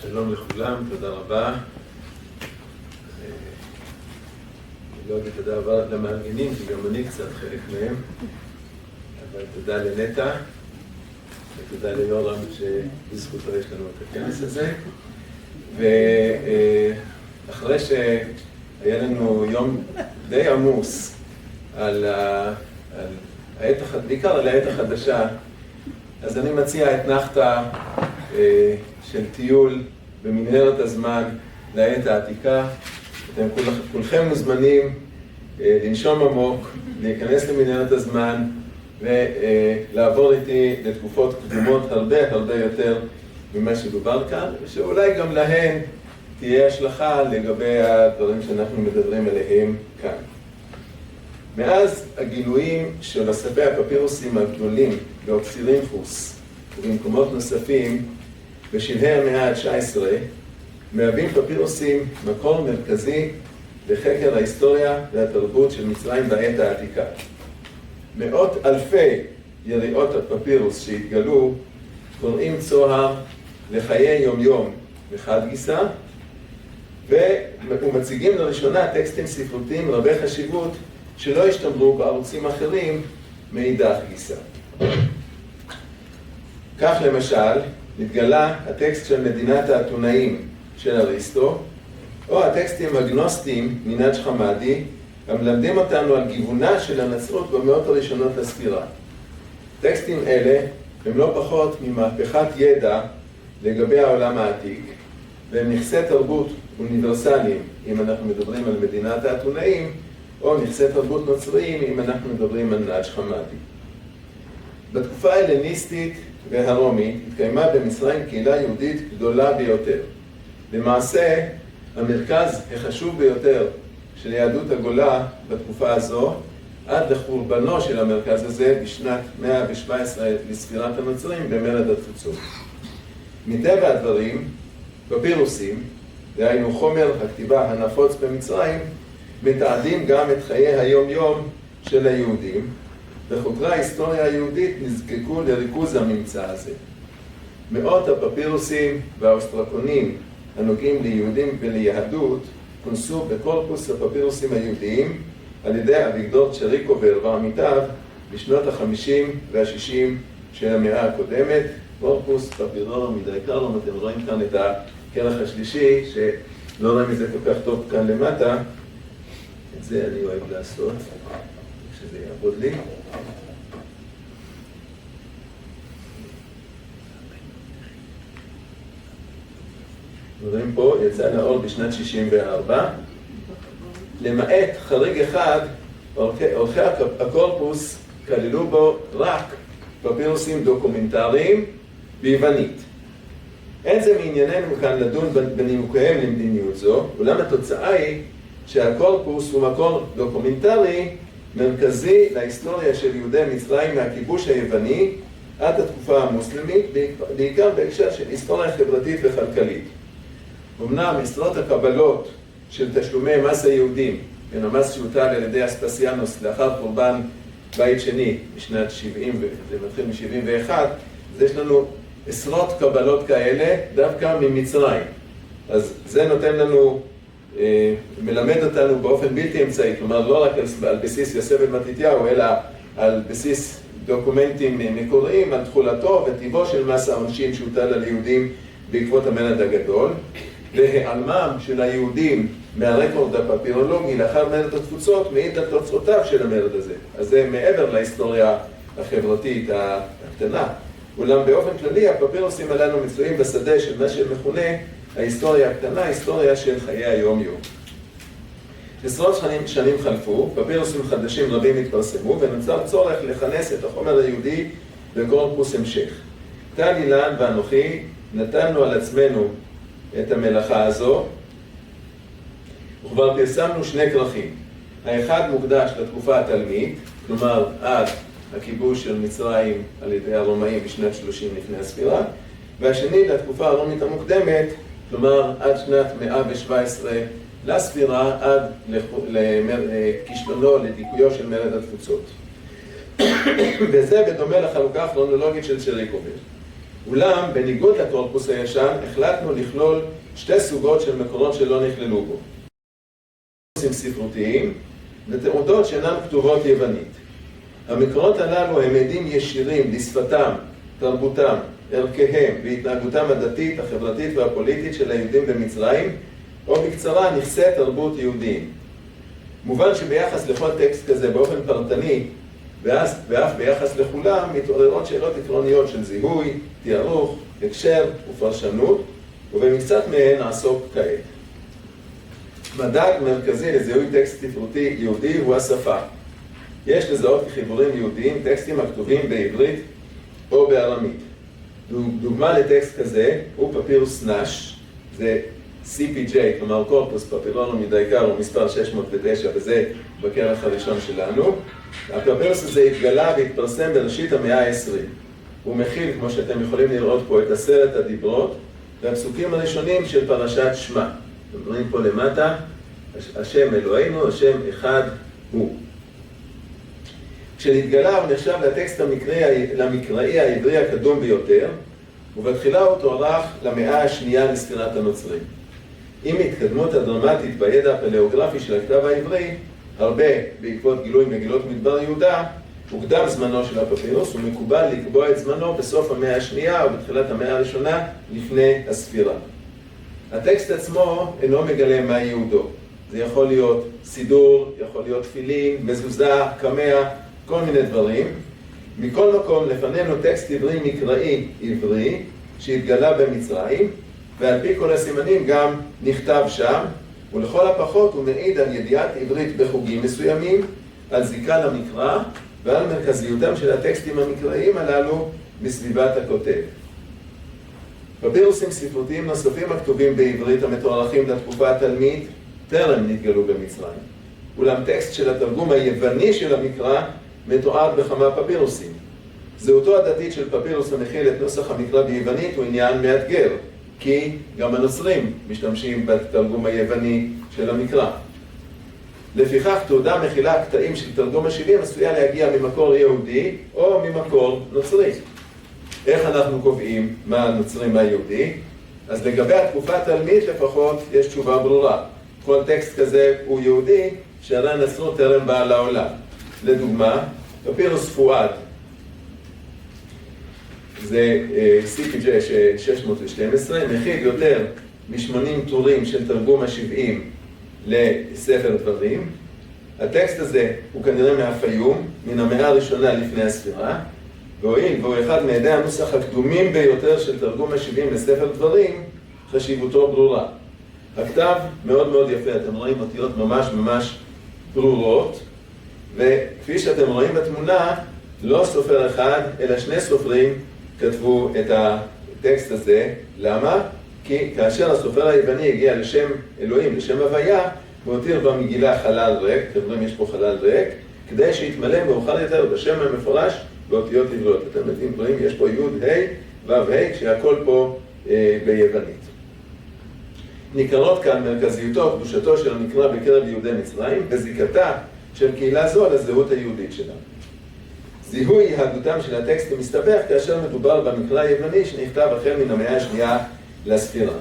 שלום לכולם, תודה רבה. אני לא אגיד תודה רבה למארגנים, כי גם אני קצת חלק מהם, אבל תודה לנטע, ותודה ליורם שבזכותו יש לנו את הכנס הזה. ואחרי שהיה לנו יום די עמוס על בעיקר על העת החדשה, אז אני מציע את נחתה של טיול במנהרת הזמן לעת העתיקה. אתם כולכם מוזמנים לנשום עמוק, להיכנס למנהרת הזמן ולעבור איתי לתקופות קדומות הרבה יותר ממה שדובר כאן, ושאולי גם להן תהיה השלכה לגבי הדברים שאנחנו מדברים עליהם כאן. מאז הגילויים של אספי הפפירוסים הגדולים באוקסירינפוס ובמקומות נוספים בשלהי המאה ה-19, מהווים פפירוסים מקור מרכזי לחקר ההיסטוריה והתרבות של מצרים בעת העתיקה. מאות אלפי יריעות הפפירוס שהתגלו קוראים צוהר לחיי יומיום מחד גיסא, ומציגים לראשונה טקסטים ספרותיים רבי חשיבות שלא השתמרו בערוצים אחרים מאידך גיסא. כך למשל, נתגלה הטקסט של מדינת האתונאים של אריסטו, או הטקסטים הגנוסטיים מנאג' חמאדי, המלמדים אותנו על גיוונה של הנצרות במאות הראשונות לספירה. טקסטים אלה הם לא פחות ממהפכת ידע לגבי העולם העתיק, והם נכסי תרבות אוניברסליים אם אנחנו מדברים על מדינת האתונאים, או נכסי תרבות נוצריים אם אנחנו מדברים על נאג' חמאדי. בתקופה ההלניסטית והרומית התקיימה במצרים קהילה יהודית גדולה ביותר. למעשה, המרכז החשוב ביותר של יהדות הגולה בתקופה הזו, עד לחורבנו של המרכז הזה בשנת 117 לספירת הנוצרים במרד התפוצות. מטבע הדברים, פפירוסים, דהיינו חומר הכתיבה הנפוץ במצרים, מתעדים גם את חיי היום-יום של היהודים, וחוקרי ההיסטוריה היהודית נזקקו לריכוז הממצא הזה. מאות הפפירוסים והאוסטרקונים הנוגעים ליהודים וליהדות כונסו בקורפוס הפפירוסים היהודיים על ידי אביגדור צ'ריקובר ועמיתיו בשנות ה-50 וה-60 של המאה הקודמת. קורפוס פפירורום מדאיקרום, אתם רואים כאן את הכרך השלישי שלא רואים את זה כל כך טוב כאן למטה. את זה אני אוהב לעשות, שזה יעבוד לי. רואים פה, יצא לאור בשנת 64. למעט חריג אחד, עורכי הקורפוס כללו בו רק פפירוסים דוקומנטריים ביוונית. אין זה מענייננו כאן לדון בנימוקיהם למדיניות זו, אולם התוצאה היא שהקורפוס הוא מקור דוקומנטרי מרכזי להיסטוריה של יהודי מצרים מהכיבוש היווני עד התקופה המוסלמית, בעיקר בהקשר של היסטוריה חברתית וכלכלית. אמנם עשרות הקבלות של תשלומי מס היהודים, המס שהוטל על ידי אספסיאנוס לאחר חורבן בית שני בשנת 70, זה מתחיל מ-71, אז יש לנו עשרות קבלות כאלה דווקא ממצרים. אז זה נותן לנו, מלמד אותנו באופן בלתי אמצעי, כלומר לא רק על בסיס יוסף בן מתתיהו, אלא על בסיס דוקומנטים מקוריים, על תחולתו וטיבו של מס העונשין שהוטל על יהודים בעקבות המרד הגדול, והיעלמם של היהודים מהרקורד הפפירולוגי לאחר מרד התפוצות מעיד על תוצאותיו של המרד הזה. אז זה מעבר להיסטוריה החברתית הקטנה. אולם באופן כללי הפפירוסים הללו מצויים בשדה של מה שמכונה ההיסטוריה הקטנה, ההיסטוריה של חיי היום-יום. עשרות שנים חלפו, פפירוסים חדשים רבים התפרסמו, ונוצר צורך לכנס את החומר היהודי בקורפוס המשך. טל אילן ואנוכי נתנו על עצמנו את המלאכה הזו, וכבר פרסמנו שני כרכים. האחד מוקדש לתקופה התלמית, כלומר עד הכיבוש של מצרים על ידי הרומאים בשנת 30 לפני הספירה, והשני לתקופה הרומית המוקדמת, כלומר עד שנת 117 לספירה, עד לכישלונו, לדיכויו של מרד התפוצות. וזה בדומה לחלוקה הכרונולוגית של צ'ריקובר. אולם, בניגוד לקורפוס הישן, החלטנו לכלול שתי סוגות של מקורות שלא נכללו בו. קורפוסים ספרותיים ותעודות שאינן כתובות יוונית. המקורות הללו הם עדים ישירים לשפתם, תרבותם, ערכיהם והתנהגותם הדתית, החברתית והפוליטית של היהודים במצרים, או בקצרה נכסי תרבות יהודיים. מובן שביחס לכל טקסט כזה באופן פרטני, ואף ביחס לכולם, מתעוררות שאלות עקרוניות של זיהוי, תיארוך, הקשר ופרשנות, ובמקצת מהן נעסוק כעת. מדד מרכזי לזיהוי טקסט ספרותי יהודי הוא השפה. יש לזהות כחיבורים יהודיים טקסטים הכתובים בעברית או בארמית. דוגמה לטקסט כזה הוא פפירוס נש, זה CPJ, כלומר קורפוס פפירורום מדאיקרום מספר 609, וזה בכרך הראשון שלנו. הפפירוס הזה התגלה והתפרסם בראשית המאה ה-20. הוא מכיל, כמו שאתם יכולים לראות פה, את 10 הדיברות והפסוקים הראשונים של פרשת שמע. אתם רואים פה למטה, השם אלוהינו, השם אחד הוא. כשנתגלה הוא נחשב לטקסט למקראי העברי הקדום ביותר, ובתחילה הוא תוארך למאה השנייה לספירת הנוצרים. עם התקדמות הדרמטית בידע הפלאוגרפי של הכתב העברי, הרבה בעקבות גילוי מגילות מדבר יהודה, הוקדם זמנו של הפפירוס, ומקובל לקבוע את זמנו בסוף המאה השנייה או בתחילת המאה הראשונה לפני הספירה. הטקסט עצמו אינו מגלה מה ייעודו. זה יכול להיות סידור, יכול להיות תפילין, מזוזה, קמע, כל מיני דברים. מכל מקום לפנינו טקסט עברי מקראי עברי שהתגלה במצרים, ועל פי כל הסימנים גם נכתב שם, ולכל הפחות הוא מעיד על ידיעת עברית בחוגים מסוימים, על זיקה למקרא ועל מרכזיותם של הטקסטים המקראיים הללו בסביבת הכותב. פפירוסים ספרותיים נוספים הכתובים בעברית המתוארכים לתקופה התלמית טרם נתגלו במצרים. אולם טקסט של התרגום היווני של המקרא מתואר בכמה פפירוסים. זהותו הדתית של פפירוס המכיל את נוסח המקרא ביוונית הוא עניין מאתגר, כי גם הנוצרים משתמשים בתרגום היווני של המקרא. לפיכך תעודה מכילה קטעים של תרגום ה-70 עשויה להגיע ממקור יהודי או ממקור נוצרי. איך אנחנו קובעים מה הנוצרי מה יהודי? אז לגבי התקופה התלמית לפחות יש תשובה ברורה. כל טקסט כזה הוא יהודי שהרי הנצרות טרם באה לעולם. לדוגמה, פפירוס פואד, זה CPJ 612, מכיל יותר מ-80 טורים של תרגום ה-70 לספר דברים. הטקסט הזה הוא כנראה מהפיום, מן המאה הראשונה לפני הספירה, והואיל והוא אחד מעדי הנוסח הקדומים ביותר של תרגום ה-70 לספר דברים, חשיבותו ברורה. הכתב מאוד מאוד יפה, אתם רואים אותיות ממש ברורות, וכפי שאתם רואים בתמונה, לא סופר אחד, אלא שני סופרים כתבו את הטקסט הזה. למה? כי כאשר הסופר היווני הגיע לשם אלוהים, לשם הוויה, הוא הותיר במגילה חלל ריק, אתם רואים יש פה חלל ריק, כדי שיתמלא מאוחר יותר בשם המפורש באותיות עבריות. אתם רואים, יש פה י' ה' ו' ה', כשהכל פה ביוונית. ניכרות כאן מרכזיותו וקדושתו של המקרא בקרב יהודי מצרים, וזיקתה של קהילה זו לזהות היהודית שלה. זיהוי יהדותם של הטקסטים מסתבך כאשר מדובר במקרא היווני שנכתב החל מן המאה השנייה לספירה.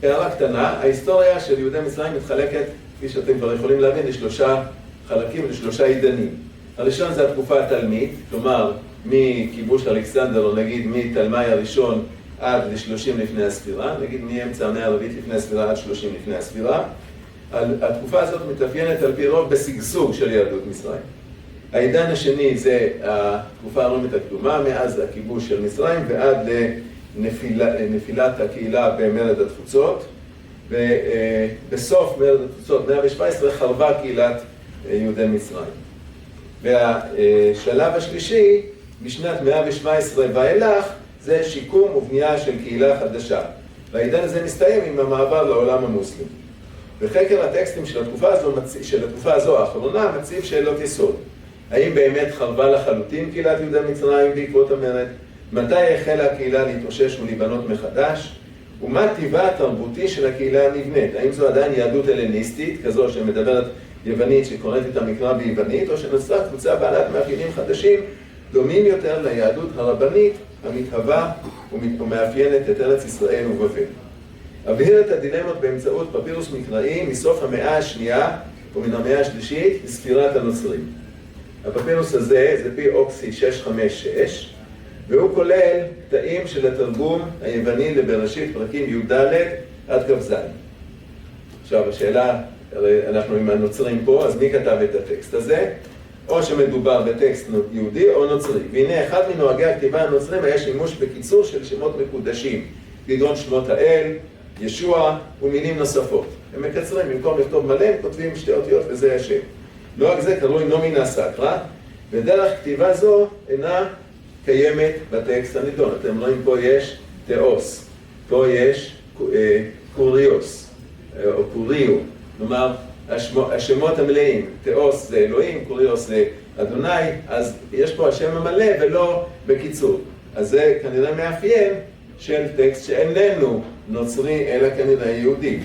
הערה קטנה, ההיסטוריה של יהודי מצרים מתחלקת, כפי שאתם כבר יכולים להבין, לשלושה חלקים, לשלושה עידנים. הראשון זה התקופה התלמית, כלומר מכיבוש אלכסנדר, או נגיד מתלמי הראשון עד ל-30 לפני הספירה, נגיד מאמצע המאה הרביעית לפני הספירה עד 30 לפני הספירה. התקופה הזאת מתאפיינת על פי רוב בשגשוג של יהדות מצרים. העידן השני זה התקופה הרומית הקדומה, מאז הכיבוש של מצרים ועד לנפילת הקהילה במרד התפוצות. ובסוף מרד התפוצות, 117, חרבה קהילת יהודי מצרים. והשלב השלישי, בשנת 117 ואילך, זה שיקום ובנייה של קהילה חדשה. והעידן הזה מסתיים עם המעבר לעולם המוסלמי. בחקר הטקסטים של התקופה הזו האחרונה מציב שאלות יסוד. האם באמת חרבה לחלוטין קהילת יהודי מצרים בעקבות המרד? מתי החלה הקהילה להתאושש ולהיבנות מחדש? ומה טבעה התרבותי של הקהילה הנבנית? האם זו עדיין יהדות הלניסטית, כזו שמדברת יוונית שקוראת את המקרא ביוונית, או שנוצרה קבוצה בעלת מאפיינים חדשים דומים יותר ליהדות הרבנית המתהווה ומאפיינת את ארץ ישראל ובבל? אבהיר את הדילמות באמצעות פפירוס מקראי מסוף המאה השנייה ומן המאה השלישית לספירת הנוצרים. הפפירוס הזה זה פי אוקסי 656, והוא כולל קטעים של התרגום היווני לבראשית פרקים י"ד עד כ"ז. עכשיו השאלה, הרי אנחנו עם הנוצרים פה, אז מי כתב את הטקסט הזה? או שמדובר בטקסט יהודי או נוצרי. והנה אחד מנוהגי הכתיבה הנוצרים היה שימוש בקיצור של שמות מקודשים, כגון שמות האל, ישוע ומילים נוספות. הם מקצרים, במקום לכתוב מלא, הם כותבים שתי אותיות וזה השם. נוהג זה קרוי נומינה סקרא, ודרך כתיבה זו אינה קיימת בטקסט הנידון. אתם רואים פה יש תאוס, פה יש קוריוס, או קוריו, כלומר השמות המלאים, תאוס זה אלוהים, קוריוס זה אדוני, אז יש פה השם המלא ולא בקיצור. אז זה כנראה מאפיין של טקסט שאיננו נוצרי אלא כנראה יהודי.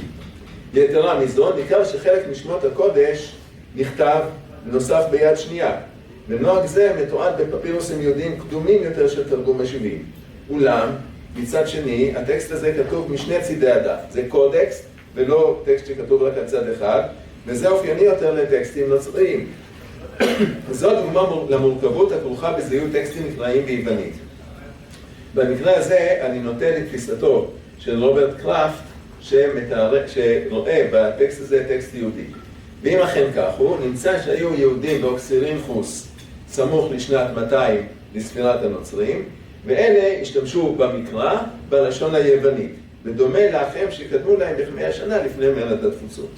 יתרה מזו, ניכר שחלק משמות הקודש נכתב נוסף ביד שנייה. ונוהג זה מתועד בפפירוסים יהודיים קדומים יותר של תרגום ה-70. אולם, מצד שני, הטקסט הזה כתוב משני צידי הדף. זה קודקס, ולא טקסט שכתוב רק על צד אחד, וזה אופייני יותר לטקסטים נוצריים. זו דוגמה למורכבות הכרוכה בזיהוי טקסטים מקראיים ביוונית. במקרה הזה אני נוטה לתפיסתו של רוברט קראפט, שרואה בטקסט הזה טקסט יהודי. ואם אכן כך הוא, נמצא שהיו יהודים באוקסירינכוס סמוך לשנת 200 לספירת הנוצרים, ואלה השתמשו במקרא בלשון היוונית, בדומה לאחים שקדמו להם ב100 שנה לפני מרד התפוצות.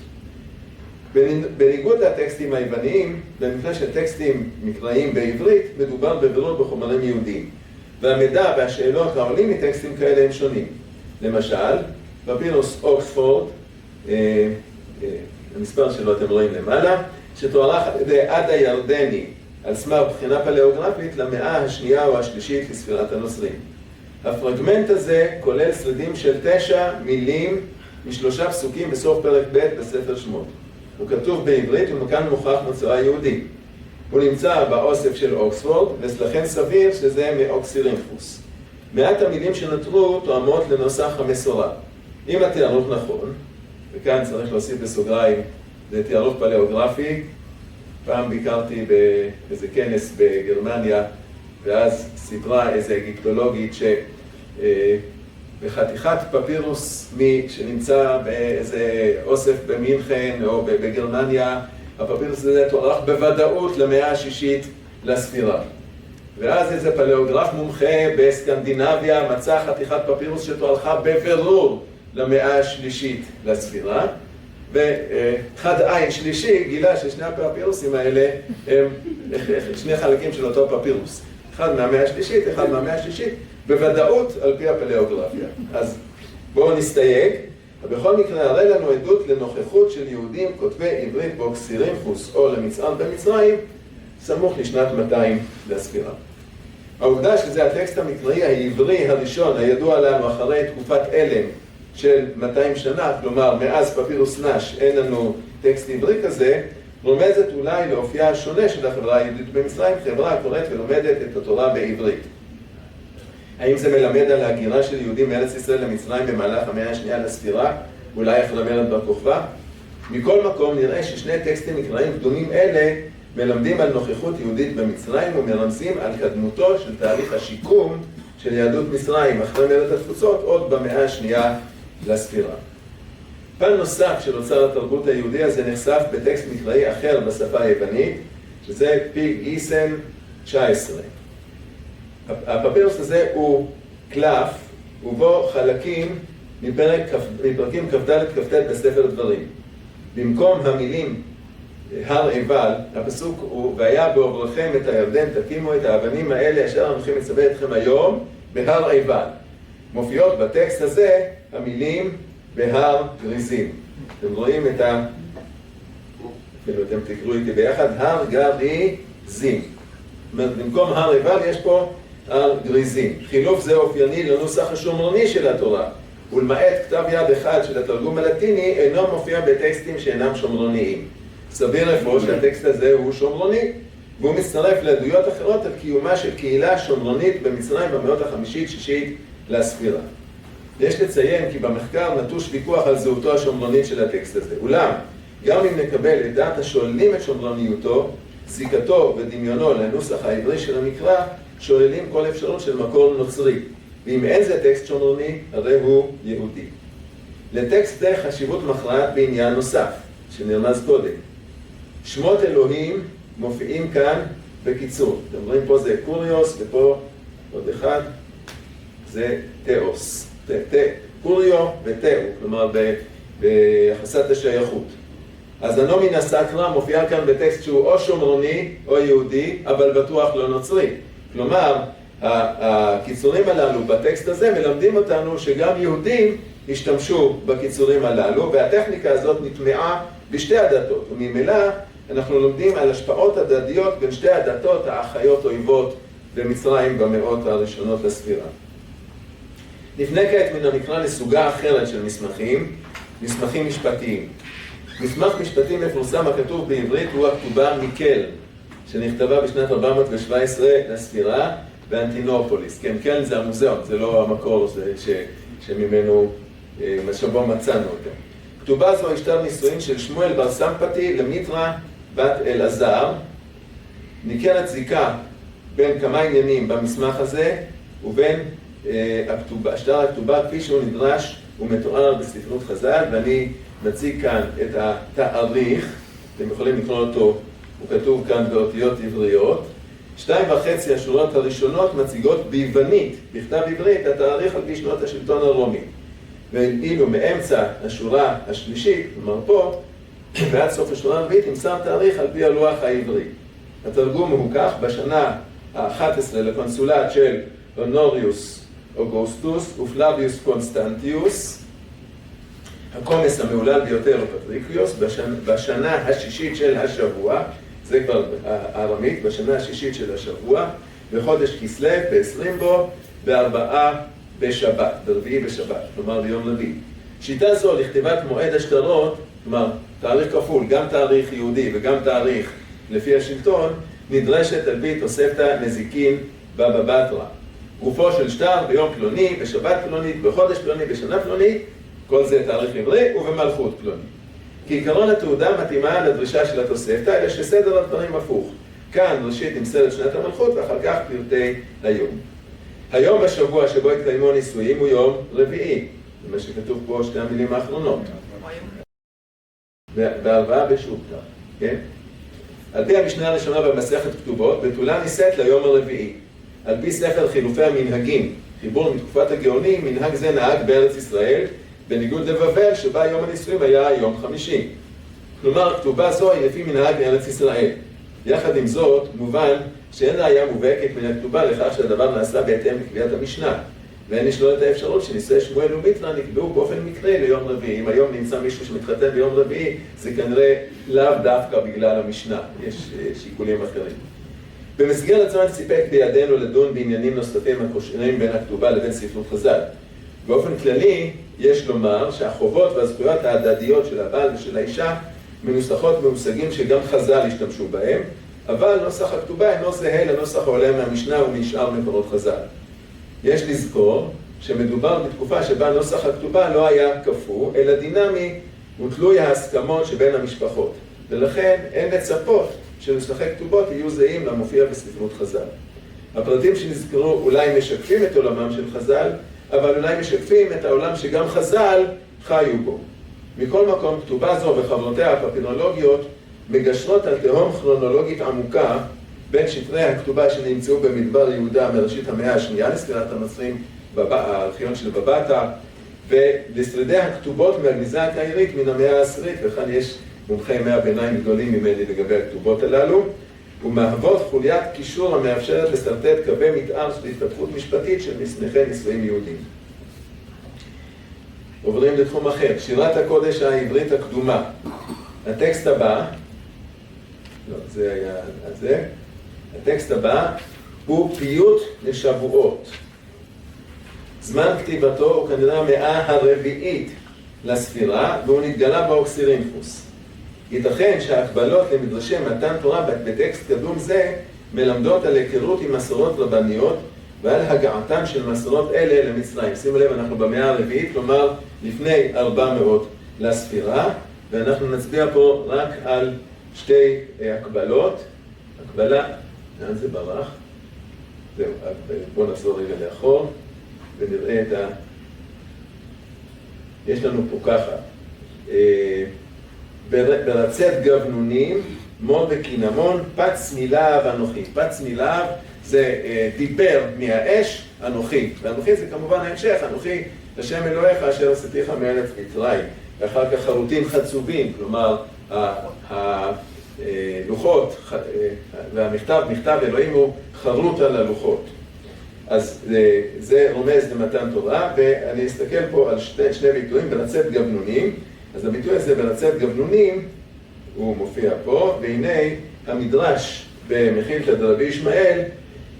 בניגוד לטקסטים היווניים, במקרה של טקסטים מקראיים בעברית, מדובר בבירור בחומרים יהודיים. והמידע והשאלות העולים מטקסטים כאלה הם שונים. למשל, פפירוס אוקספורד, המספר שלו אתם רואים למעלה, שתוארך על ידי עדה ירדני על סמך בחינה פלאוגרפית למאה השנייה או השלישית לספירת הנוצרים. הפרגמנט הזה כולל שרידים של 9 מילים מ3 פסוקים בסוף פרק ב' בספר שמות. הוא כתוב בעברית ומכאן מוכח מוצאו היהודי. הוא נמצא באוסף של אוקספורד, ולכן סביר שזה מאוקסירינכוס. מעט המילים שנותרו תואמות לנוסח המסורה. אם התיארוך נכון, וכאן צריך להוסיף בסוגריים, זה תיארוך פלאוגרפי. פעם ביקרתי באיזה כנס בגרמניה, ואז סיפרה איזו אגיפטולוגית שבחתיכת פפירוס שנמצא באיזה אוסף במינכן או בגרמניה, הפפירוס הזה תוארך בוודאות למאה השישית לספירה. ואז איזה פלאוגרף מומחה בסקנדינביה מצא חתיכת פפירוס שתוארכה בבירור למאה השלישית לספירה, ואחד עין שלישי גילה ששני הפפירוסים האלה הם שני חלקים של אותו פפירוס. אחד מהמאה השלישית, אחד מהמאה השלישית, בוודאות על פי הפלאוגרפיה. אז בואו נסתייג. בכל מקרה, הרי לנו עדות לנוכחות של יהודים כותבי עברית באוקסירינכוס או למצרים במצרים, סמוך לשנת 200 לספירה. העובדה שזה הטקסט המקראי העברי הראשון הידוע לנו אחרי תקופת אלם של 200 שנה, כלומר מאז פפירוס נש אין לנו טקסט עברי כזה, רומזת אולי לאופייה השונה של החברה היהודית במצרים, חברה הקוראת ולומדת את התורה בעברית. האם זה מלמד על ההגירה של יהודים מארץ ישראל למצרים במהלך המאה השנייה לספירה, אולי אחרי מרד בר כוכבא? מכל מקום נראה ששני טקסטים מקראיים קדומים אלה מלמדים על נוכחות יהודית במצרים ומרמזים על קדמותו של תהליך השיקום של יהדות מצרים אחרי מרד התפוצות עוד במאה השנייה לספירה. פן נוסף של אוצר התרבות היהודי הזה נחשף בטקסט מקראי אחר בשפה היוונית, שזה פי גיסן 19. הפפירוס הזה הוא קלף, ובו חלקים מפרקים כ"ד כ"ט בספר דברים. במקום המילים הר עיבל, הפסוק הוא, והיה בעוברכם את הירדן, תקימו את האבנים האלה אשר אנוכי מצווה אתכם היום בהר עיבל. מופיעות בטקסט הזה המילים בהר גריזים. אתם רואים את אפילו אתם תקראו איתי ביחד, הר גריזים. זאת אומרת, במקום הר עיבל יש פה הר גריזים. חילוף זה אופייני לנוסח השומרוני של התורה. ולמעט כתב יד אחד של התרגום הלטיני, אינו מופיע בטקסטים שאינם שומרוניים. סביר אפוא שהטקסט הזה הוא שומרוני, והוא מצטרף לעדויות אחרות על קיומה של קהילה שומרונית במצרים במאות החמישית-שישית לספירה. יש לציין כי במחקר נטוש ויכוח על זהותו השומרונית של הטקסט הזה. אולם, גם אם נקבל את דעת השוללים את שומרוניותו, זיקתו ודמיונו לנוסח העברי של המקרא, שוללים כל אפשרות של מקור נוצרי. ואם אין זה טקסט שומרוני, הרי הוא יהודי. לטקסט זה חשיבות מכרעת בעניין נוסף, שנרמז קודם. שמות אלוהים מופיעים כאן בקיצור. אתם רואים פה זה קוריוס, ופה עוד אחד, זה תאוס. קוריו ותאו, כלומר ביחסת השייכות. אז הנומינא סקרא מופיעה כאן בטקסט שהוא או שומרוני או יהודי, אבל בטוח לא נוצרי. כלומר, הקיצורים הללו בטקסט הזה מלמדים אותנו שגם יהודים השתמשו בקיצורים הללו, והטכניקה הזאת נטמעה בשתי הדתות, וממילא אנחנו לומדים על השפעות הדדיות בין שתי הדתות האחיות אויבות במצרים במאות הראשונות לספירה. לפני כעת מן המקרא לסוגה אחרת של מסמכים, מסמכים משפטיים. מסמך משפטי מפורסם הכתוב בעברית הוא הכתובה מיקל, שנכתבה בשנת 417 לספירה, באנטינופוליס. כן, כן, זה המוזיאון, זה לא המקור שממנו, שבו מצאנו אותו. כתובה זו השטר נישואין של שמואל בר סמפתי למיטרה בת אלעזר. ניכרת זיקה בין כמה עניינים במסמך הזה ובין שטר הכתובה כפי שהוא נדרש ומתואר בספרות חז"ל, ואני מציג כאן את התאריך, אתם יכולים לקרוא אותו, הוא כתוב כאן באותיות עבריות. 2.5 השורות הראשונות מציגות ביוונית, בכתב עברית, התאריך על פי שנות השלטון הרומי. ואילו מאמצע השורה השלישית, כלומר פה, ועד סוף השורה הרביעית, נמסר תאריך על פי הלוח העברי. התרגום הוא כך: בשנה ה-11 לקונסולט של אונוריוס אוגוסטוס ופלביוס קונסטנטיוס, הקומס המהולל ביותר הוא פטריקיוס, בשנה השישית של השבוע, זה כבר הארמית, בשנה השישית של השבוע, בחודש כסלו, ב-20 בו, ב4 בשבת, ברביעי בשבת, כלומר ביום רביעי. שיטה זו לכתיבת מועד השטרות, כלומר תאריך כפול, גם תאריך יהודי וגם תאריך לפי השלטון, נדרשת על פי תוספתא נזיקין בבא בתרא. גופו של שטר ביום פלוני, בשבת פלונית, בחודש פלוני, בשנה פלונית, כל זה תאריך עברי ובמלכות פלוני. כעיקרון התעודה מתאימה לדרישה של התוספתא, אלא שסדר הדברים הפוך. כאן ראשית נמסרת שנת המלכות ואחר כך פרטי היום. היום בשבוע שבו התקיימו נישואים הוא יום רביעי, זה מה שכתוב פה שתי המילים האחרונות. ב4 בשבתא, כן? על פי המשנה הראשונה במסכת כתובות, בתולה נישאת ליום הרביעי. על פי ספר חילופי המנהגים, חיבור מתקופת הגאונים, מנהג זה נהג בארץ ישראל, בניגוד לבבל שבה יום הנישואים היה יום חמישי. כלומר, כתובה זו היא לפי מנהג ארץ ישראל. יחד עם זאת, מובן שאין ראיה מובהקת מן הכתובה לכך שהדבר נעשה בהתאם לקביעת המשנה. ואין לשלול את האפשרות שנישואי שמואל ומיטרה נקבעו באופן מקרי ליום רביעי. אם היום נמצא מישהו שמתחתן ביום רביעי, זה כנראה לאו דווקא בגלל המשנה. יש שיקולים אחרים. במסגרת זמן סיפק בידינו לדון בעניינים נוספים הקושרים בין הכתובה לבין ספרות חז"ל. באופן כללי, יש לומר שהחובות והזכויות ההדדיות של הבעל ושל האישה מנוסחות במושגים שגם חז"ל השתמשו בהם, אבל נוסח הכתובה אינו זהה לנוסח העולה מהמשנה ומשאר מקורות חז"ל. יש לזכור שמדובר בתקופה שבה נוסח הכתובה לא היה כפו, אלא דינמי ותלוי ההסכמות שבין המשפחות, ולכן אין לצפות שנוסחי כתובות יהיו זהים למופיע בספרות חז"ל. הפרטים שנזכרו אולי משקפים את עולמם של חז"ל, אבל אולי משקפים את העולם שגם חז"ל חיו בו. מכל מקום, כתובה זו וחברותיה הפפילולוגיות מגשרות על תהום כרונולוגית עמוקה בין שטרי הכתובה שנמצאו במדבר יהודה מראשית המאה השנייה לספירת הנוצרים, הארכיון של בבא בתרא, ולשרידי הכתובות מהגניזה הקהירית מן המאה העשירית, וכאן יש מומחי ימי הביניים גדולים ממני לגבי הכתובות הללו, ומהוות חוליית קישור המאפשרת לסרטט קווי מתאר של התפתחות משפטית של מסמכי נישואים יהודים. עוברים לתחום אחר, שירת הקודש העברית הקדומה. הטקסט הבא, לא, זה היה זה, הטקסט הבא הוא פיוט לשבועות. זמן כתיבתו הוא כנראה המאה הרביעית לספירה, והוא נתגלה באוקסירינפוס. ייתכן שההקבלות למדרשי מתן תורה בטקסט קדום זה מלמדות על היכרות עם מסורות רבניות ועל הגעתן של מסורות אלה למצרים. שימו לב, אנחנו במאה הרביעית, כלומר לפני 400 לספירה, ואנחנו נצביע פה רק על שתי הקבלות. הקבלה, לאן זה ברח? זהו, בואו נחזור רגע לאחור ונראה את ה... יש לנו פה ככה. ברצת גבנונים, מון וקינמון, פץ מלהב אנוכי. פץ מלהב זה דיבר מהאש אנוכי. ואנוכי זה כמובן ההמשך, אנוכי לשם אלוהיך אשר עשיתיך מארץ מצרים. ואחר כך חרוטים חצובים, כלומר הלוחות והמכתב, מכתב אלוהים הוא חרוט על הלוחות. אז זה רומז למתן תורה, ואני אסתכל פה על שני ביטויים ברצת גבנונים. אז הביטוי הזה ברצת גבנונים, הוא מופיע פה, והנה המדרש במחילתא דרבי ישמעאל,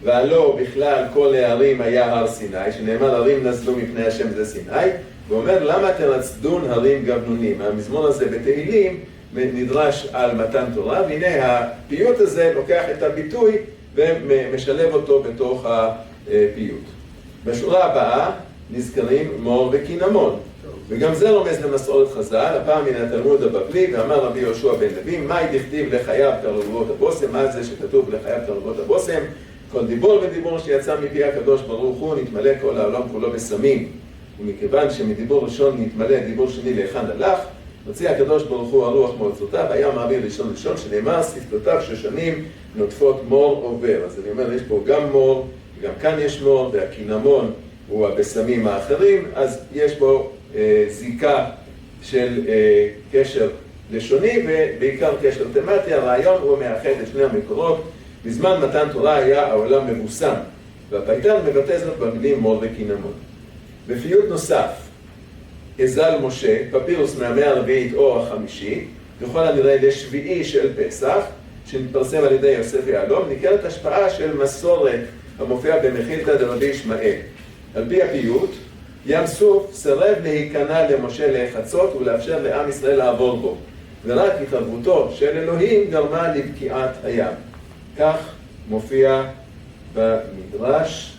והלא בכלל כל הערים היה הר סיני, שנאמר הרים נזלו מפני השם זה סיני, ואומר למה תרצדון הרים גבנונים? המזמור הזה בתהילים נדרש על מתן תורה, והנה הפיוט הזה לוקח את הביטוי ומשלב אותו בתוך הפיוט. בשורה הבאה נזכרים מור וקינמון, וגם זה רומז למסורת חז"ל, הפעם מן התלמוד הבבלי, ואמר רבי יהושע בן לוי, מהי דכתיב לחייו תרבות הבושם, מה זה שכתוב לחייו תרבות הבושם? כל דיבור ודיבור שיצא מפי הקדוש ברוך הוא נתמלא כל העולם כולו בסמים, ומכיוון שמדיבור ראשון נתמלא דיבור שני להיכן הלך, הוציא הקדוש ברוך הוא הרוח מועצותיו, היה מעביר ראשון ראשון, שנאמר שפתותיו ששנים נוטפות מור עובר. אז אני אומר, יש פה גם מור, גם כאן יש מור, והקינמון הוא הבשמים האחרים, אז יש פה זיקה של קשר לשוני ובעיקר קשר תמטי. הרעיון הוא מאחד את שני המקורות. בזמן מתן תורה היה העולם מבוסם, והפייטן מבטא זאת במילים מור וקינמון. בפיוט נוסף, אזל משה, פפירוס מהמאה הרביעית או החמישית, ככל הנראה לשביעי של פסח, שנתפרסם על ידי יוסף יהלום, ניכרת השפעה של מסורת המופיעה במחילתא דרבי ישמעאל. על פי הפיוט, ים סוף סירב להיכנע למשה לחצות ולאפשר לעם ישראל לעבור בו, ורק התערבותו של אלוהים גרמה לבקיעת הים. כך מופיע במדרש,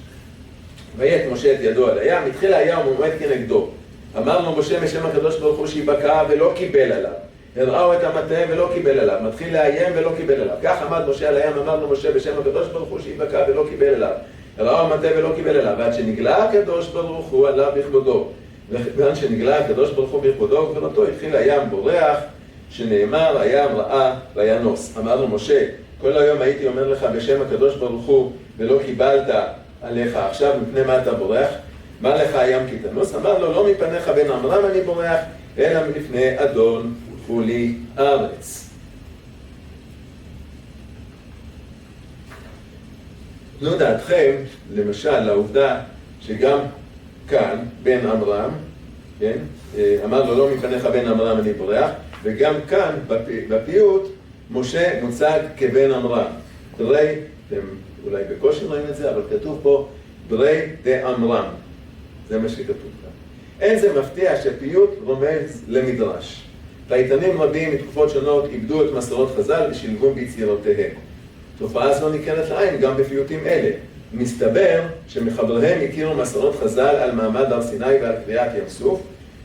ויית משה את ידו על הים, התחיל הים ומועד כנגדו. אמר לו משה בשם הקדוש ברוך הוא שיבקע ולא קיבל עליו. הראו את המטה ולא קיבל עליו. מתחיל לאיים ולא קיבל עליו. כך עמד משה על הים, אמר לו משה בשם הקדוש ברוך הוא שיבקע ולא קיבל עליו. הראו המטה ולא קיבל עליו. ועד שנגלה הקדוש ברוך הוא עליו בכבודו. ועד שנגלה הקדוש ברוך הוא בכבודו וכבודתו, התחיל הים בורח, שנאמר הים ראה וינוס. אמר לו משה, כל היום הייתי אומר לך בשם הקדוש ברוך הוא ולא קיבלת עליך. עכשיו מפני מה אתה בורח? מה לך הים כי תנוס? אמר לו, לא מפניך בן עמרם אני בורח, אלא מלפני אדון חולי ארץ. תנו דעתכם, למשל, לעובדה שגם כאן, בן עמרם, כן? אמר לו, לא מפניך בן עמרם אני בורח, וגם כאן, בפיוט, משה מוצג כבן עמרם. דרי, אתם אולי בקושי רואים את זה, אבל כתוב פה, דרי דה עמרם. זה מה שכתוב כאן. אין זה מפתיע שפיוט רומז למדרש. פייטנים רבים מתקופות שונות איבדו את מסורות חז"ל ושילבו ביצירותיהם. תופעה זו ניכרת לעין גם בפיוטים אלה. מסתבר שמחבריהם הכירו מסורות חז"ל על מעמד הר סיני ועל קריעת ים סוף,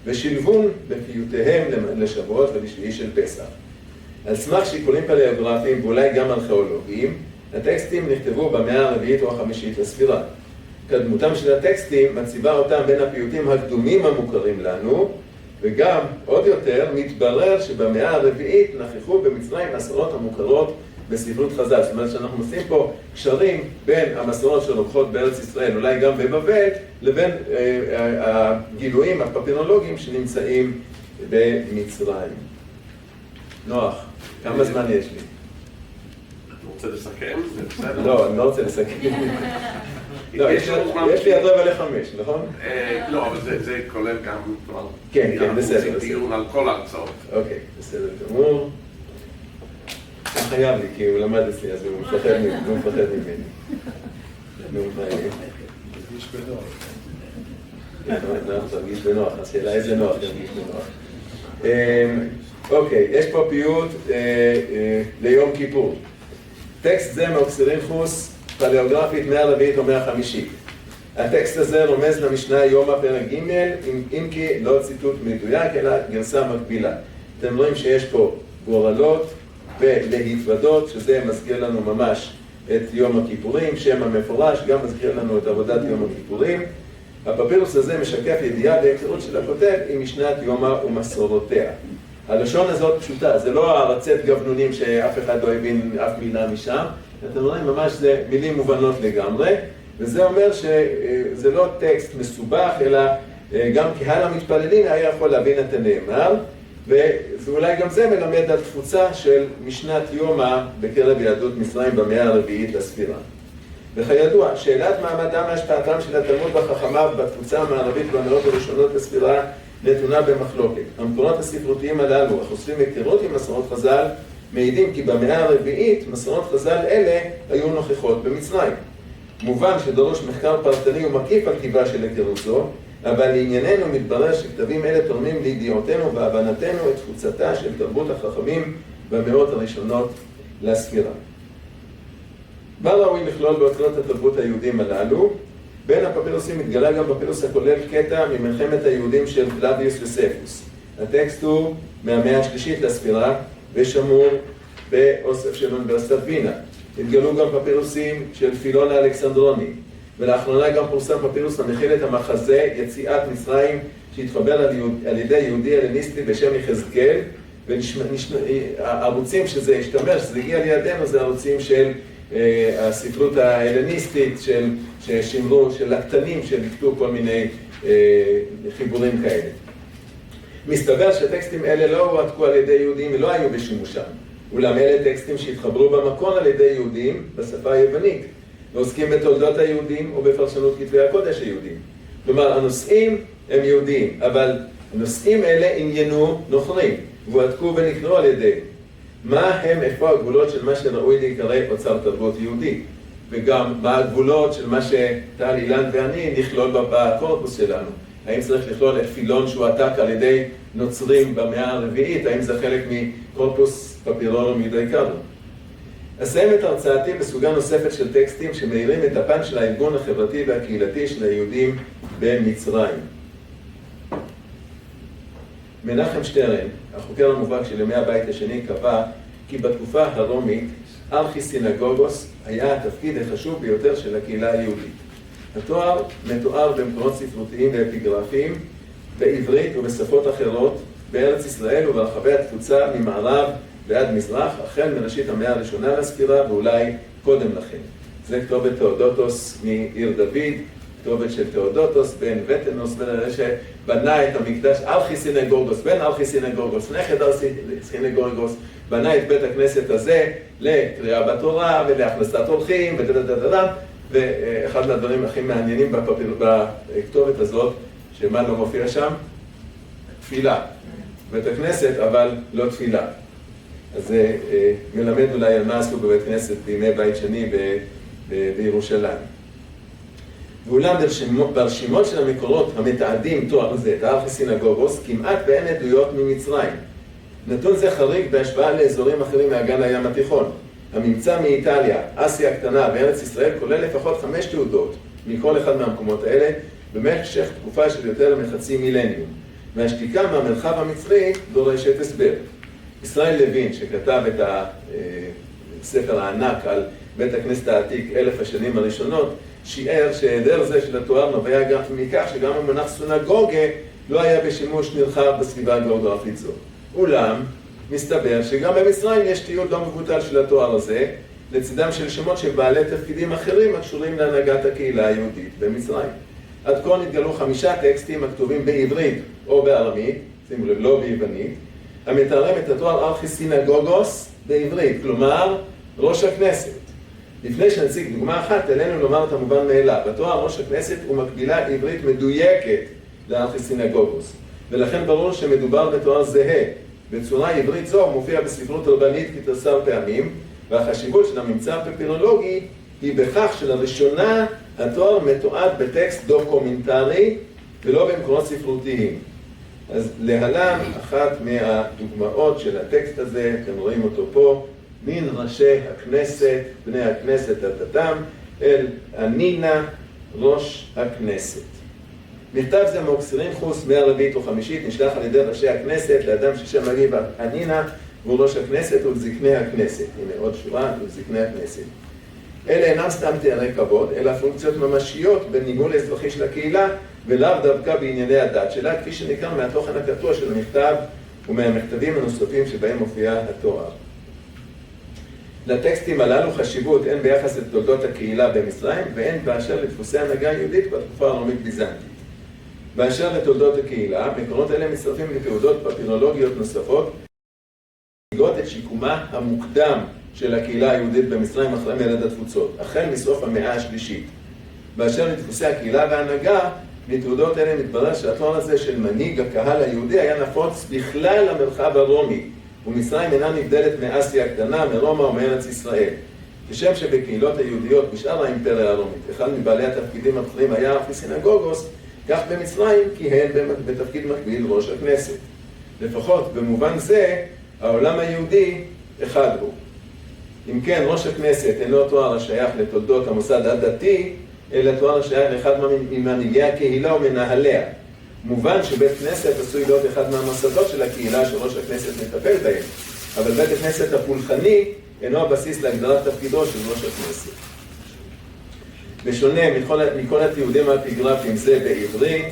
ושילבון בפיוטיהם לשבועות ולשביעי של פסח. על סמך שיקולים פלאוגרפיים ואולי גם ארכיאולוגיים, הטקסטים נכתבו במאה הרביעית או החמישית לספירה. קדמותם של הטקסטים מציבה אותם בין הפיוטים הקדומים המוכרים לנו, וגם, עוד יותר, מתברר שבמאה הרביעית נכחו במצרים מסורות המוכרות בספרות חז"ל. זאת אומרת שאנחנו עושים פה קשרים בין המסורות שלוקחות בארץ ישראל, אולי גם בבבל, לבין הגילויים הפפינולוגיים שנמצאים במצרים. נוח, כמה זמן יש לי? אתה רוצה לסכם? זה בסדר? לא, אני לא רוצה לסכם. לא, יש לי עד 4:45, נכון? לא, אבל זה כולל גם כבר... כן, כן, בסדר. אנחנו עושים דיון על כל ההרצאות. אוקיי, בסדר גמור. הוא חייב לי, כי הוא למד אצלי, אז הוא מפחד ממני. תרגיש בנוח. תרגיש בנוח, השאלה איזה נוח תרגיש בנוח. אוקיי, יש פה פיוט ליום כיפור. טקסט זה מאוקסירינכוס, פלאוגרפית 140 או 150. הטקסט הזה רומז למשנה יומא פרק ג', אם כי לא ציטוט מדויק, אלא גרסה מקבילה. אתם רואים שיש פה גורלות ולהתוודות, שזה מזכיר לנו ממש את יום הכיפורים, שם המפורש, גם מזכיר לנו את עבודת יום הכיפורים. הפפירוס הזה משקף ידיעה והיכרות של הכותב עם משנת יומא ומסורותיה. הלשון הזאת פשוטה, זה לא הרצת גבנונים שאף אחד לא הבין אף מילה משם, אתם רואים ממש זה מילים מובנות לגמרי, וזה אומר שזה לא טקסט מסובך, אלא גם קהל המתפללים היה יכול להבין את הנאמר, ואולי גם זה מלמד על תפוצה של משנת יומא בקרב יהדות מצרים במאה הרביעית לספירה. וכידוע, שאלת מעמדם והשפעתם של התלמוד וחכמיו בתפוצה המערבית במאות הראשונות לספירה נתונה במחלוקת. המקורות הספרותיים הללו, החושפים היכרות עם מסורות חז"ל, מעידים כי במאה הרביעית מסורות חז"ל אלה היו נוכחות במצרים. מובן שדרוש מחקר פרטני ומקיף על טיבה של היכרות זו, אבל לענייננו מתברר שכתבים אלה תורמים לידיעותינו והבנתנו את תפוצתה של תרבות החכמים במאות הראשונות לספירה. מה ראוי לכלול באוצרות התרבות היהודים הללו? בין הפפירוסים מתגלה גם פפירוס הכולל קטע ממלחמת היהודים של פלביוס יוספוס. הטקסט הוא מהמאה השלישית לספירה ושמור באוסף של אוניברסיטת וינה. התגלו גם פפירוסים של פילון האלכסנדרוני, ולאחרונה גם פורסם פפירוס המכיל את המחזה יציאת מצרים שהתחבר על ידי יהודי הלניסטי בשם יחזקאל, והערוצים שזה השתמש, שזה הגיע לידינו, זה ערוצים של הספרות ההלניסטית ששימרו, של הקטנים שלקטו כל מיני חיבורים כאלה. מסתבר שטקסטים אלה לא הועתקו על ידי יהודים ולא היו בשימושם. אולם אלה טקסטים שהתחברו במקור על ידי יהודים בשפה היוונית, ועוסקים בתולדות היהודים או בפרשנות כתבי הקודש היהודים. כלומר, הנושאים הם יהודים, אבל הנושאים אלה עניינו נוכרים, והועתקו ונקראו על ידי. איפה הגבולות של מה שראוי להיקרא אוצר תרבות יהודי? וגם מה הגבולות של מה שטל אילן ואני נכלול בקורפוס שלנו? האם צריך לכלול את פילון שהועתק על ידי נוצרים במאה הרביעית? האם זה חלק מקורפוס פפירונום יודאיקרום? אסיים את הרצאתי בסוגה נוספת של טקסטים שמאירים את הפן של הארגון החברתי והקהילתי של היהודים במצרים. מנחם שטרן, החוקר המובהק של ימי הבית השני, קבע כי בתקופה הרומית ארכיסינגוגוס היה התפקיד החשוב ביותר של הקהילה היהודית. התואר מתואר במקורות ספרותיים ואפיגרפיים בעברית ובשפות אחרות בארץ ישראל וברחבי התפוצה ממערב ועד מזרח, החל מראשית המאה הראשונה לספירה ואולי קודם לכן. זה כתובת תאודוטוס מעיר דוד, כתובת של תאודוטוס בן וטנוס, שבנה את המקדש ארכיסינגוגוס, בן ארכיסינגוגוס, נכד ארכיסינגוגוס, בנה את בית הכנסת הזה לקריאה בתורה ולהכנסת אורחים ודדדדדד, ואחד מהדברים הכי מעניינים בכתובת הזאת, שמה לא מופיע שם? תפילה. בית הכנסת, אבל לא תפילה. אז זה מלמד אולי על מה עשו בבית כנסת בימי בית שני בירושלים. ואולם ברשימות של המקורות המתעדים תואר זה, את הארכיסינגוגוס, כמעט ואין עדויות ממצרים. נתון זה חריג בהשוואה לאזורים אחרים מאגן הים התיכון. הממצא מאיטליה, אסיה הקטנה וארץ ישראל כולל לפחות 5 תעודות מכל אחד מהמקומות האלה במשך תקופה של יותר מחצי מילניום. והשתיקה מהמרחב המצרי דורשת הסבר. ישראל לוין, שכתב את הספר הענק על בית הכנסת העתיק 1000 השנים הראשונות, שיער שהיעדר זה של התואר נובע גם מכך שגם המונח סונגוגה לא היה בשימוש נרחב בסביבה הגיאוגרפית זו. אולם, מסתבר שגם במצרים יש תיעוד לא מבוטל של התואר הזה, לצדם של שמות של בעלי תפקידים אחרים הקשורים להנהגת הקהילה היהודית במצרים. עד כה נתגלו 5 טקסטים הכתובים בעברית או בארמית, שימו לב, לא ביוונית, המתארים את התואר ארכיסינגוגוס בעברית, כלומר ראש הכנסת. לפני שנציג דוגמה אחת, עלינו לומר את המובן מאליו. התואר ראש הכנסת הוא מקבילה עברית מדויקת לארכיסינגוגוס, ולכן ברור שמדובר בתואר זהה. בצורה עברית זו מופיע בספרות רבנית כתרסר פעמים, והחשיבות של הממצא הפפירולוגי היא בכך שלראשונה התואר מתועד בטקסט דוקומנטרי ולא במקורות ספרותיים. אז להלן אחת מהדוגמאות של הטקסט הזה, אתם רואים אותו פה, מן ראשי הכנסת, בני הכנסת דתתם, אל אנינה, ראש הכנסת. מכתב זה מאוקסירינכוס, מהרביעית או חמישית, נשלח על ידי ראשי הכנסת לאדם ששם מגיב אנינה, והוא ראש הכנסת ולזקני הכנסת. הנה עוד שורה, ולזקני הכנסת. אלה אינם סתם תארי כבוד, אלא פונקציות ממשיות בניהול האזרחי של הקהילה, ולאו דווקא בענייני הדת שלה, כפי שניכר מהתוכן הקטוע של המכתב ומהמכתבים הנוספים שבהם מופיע התואר. לטקסטים הללו חשיבות הן ביחס לתולדות הקהילה במצרים, והן באשר לדפוסי הנהגה היהודית בתקופה הרומית-ביזנטית. באשר לתולדות הקהילה, מקורות אלה מצטרפים לתעודות פפירולוגיות נוספות, מציגות את שיקומה המוקדם של הקהילה היהודית במצרים אחרי מרד התפוצות, החל מסוף המאה השלישית. באשר לדפוסי הקהילה וההנהגה, מתעודות אלה מתברר שהתואר הזה של מנהיג הקהל היהודי היה נפוץ בכלל המרחב הרומי, ומצרים אינה נבדלת מאסיה הקטנה, מרומא ומארץ ישראל. כשם שבקהילות היהודיות בשאר האימפריה הרומית, אחד מבעלי התפקידים הבכירים היה ארכיסינגוגוס, כך במצרים כיהן בתפקיד מקביל ראש הכנסת. לפחות במובן זה, העולם היהודי אחד הוא. אם כן, ראש הכנסת אינו תואר השייך לתולדות המוסד הדתי, אלא תואר השייך לאחד ממנהיגי הקהילה ומנהליה. מובן שבית כנסת עשוי להיות אחד מהמוסדות של הקהילה שראש הכנסת מטפל בהם, אבל בית הכנסת הפולחני אינו הבסיס להגדרת תפקידו של ראש הכנסת. בשונה מכל התיעודים האפיגרפיים זה בעברית,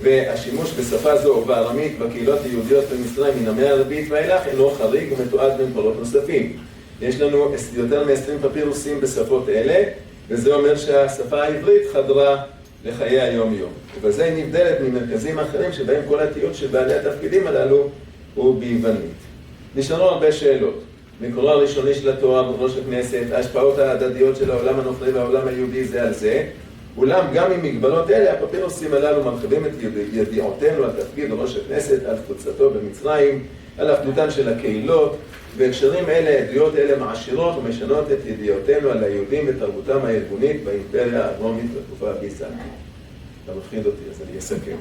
והשימוש בשפה זו ובארמית בקהילות היהודיות במצרים מן המאה הרביעית ואילך אינו חריג ומתועד במקורות נוספים. יש לנו יותר מ-20 פפירוסים בשפות אלה, וזה אומר שהשפה העברית חדרה לחיי היום-יום. ובזה היא נבדלת ממרכזים אחרים שבהם כל התיעוד של בעלי התפקידים הללו הוא ביוונית. נשארו הרבה שאלות. מקורו הראשוני של התואר בראש הכנסת, ההשפעות ההדדיות של העולם הנוכרי והעולם היהודי זה על זה, אולם גם עם מגבלות אלה, הפפירוסים הללו מרחיבים את ידיעותינו על תפקיד ראש הכנסת, על תפוצתו במצרים, על אחדותן של הקהילות, בהקשרים אלה, עדויות אלה מעשירות ומשנות את ידיעותינו על היהודים ותרבותם הארגונית באימפריה הרומית בתקופה הביזנטית. אתה מפחיד אותי, אז אני אסכם.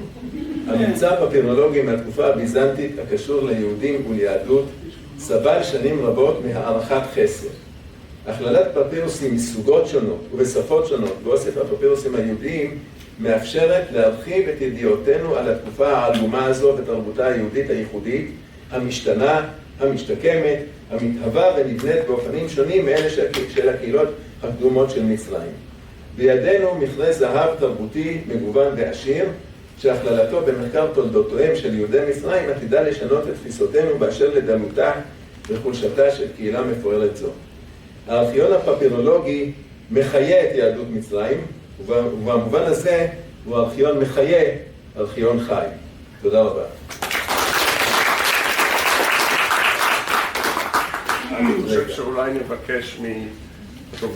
הממצא הפפירולוגי מהתקופה הביזנטית הקשור ליהודים וליהדות סבל שנים רבות מהערכת חסר. הכללת פפירוסים מסוגות שונות ובשפות שונות באוסף הפפירוסים היהודיים מאפשרת להרחיב את ידיעותינו על התקופה העלומה הזו ותרבותה היהודית הייחודית, המשתנה, המשתקמת, המתהווה ונבנית באופנים שונים מאלה של הקהילות הקדומות של מצרים. בידינו מכרה זהב תרבותי מגוון ועשיר, שהכללתו במחקר תולדותיהם של יהודי מצרים עתידה לשנות את תפיסותינו באשר לדלותה וחולשתה של קהילה מפוארת זו. הארכיון הפפירולוגי מחיה את יהדות מצרים, ובמובן הזה הוא ארכיון מחיה, ארכיון חי. תודה רבה. אני חושב שאולי נבקש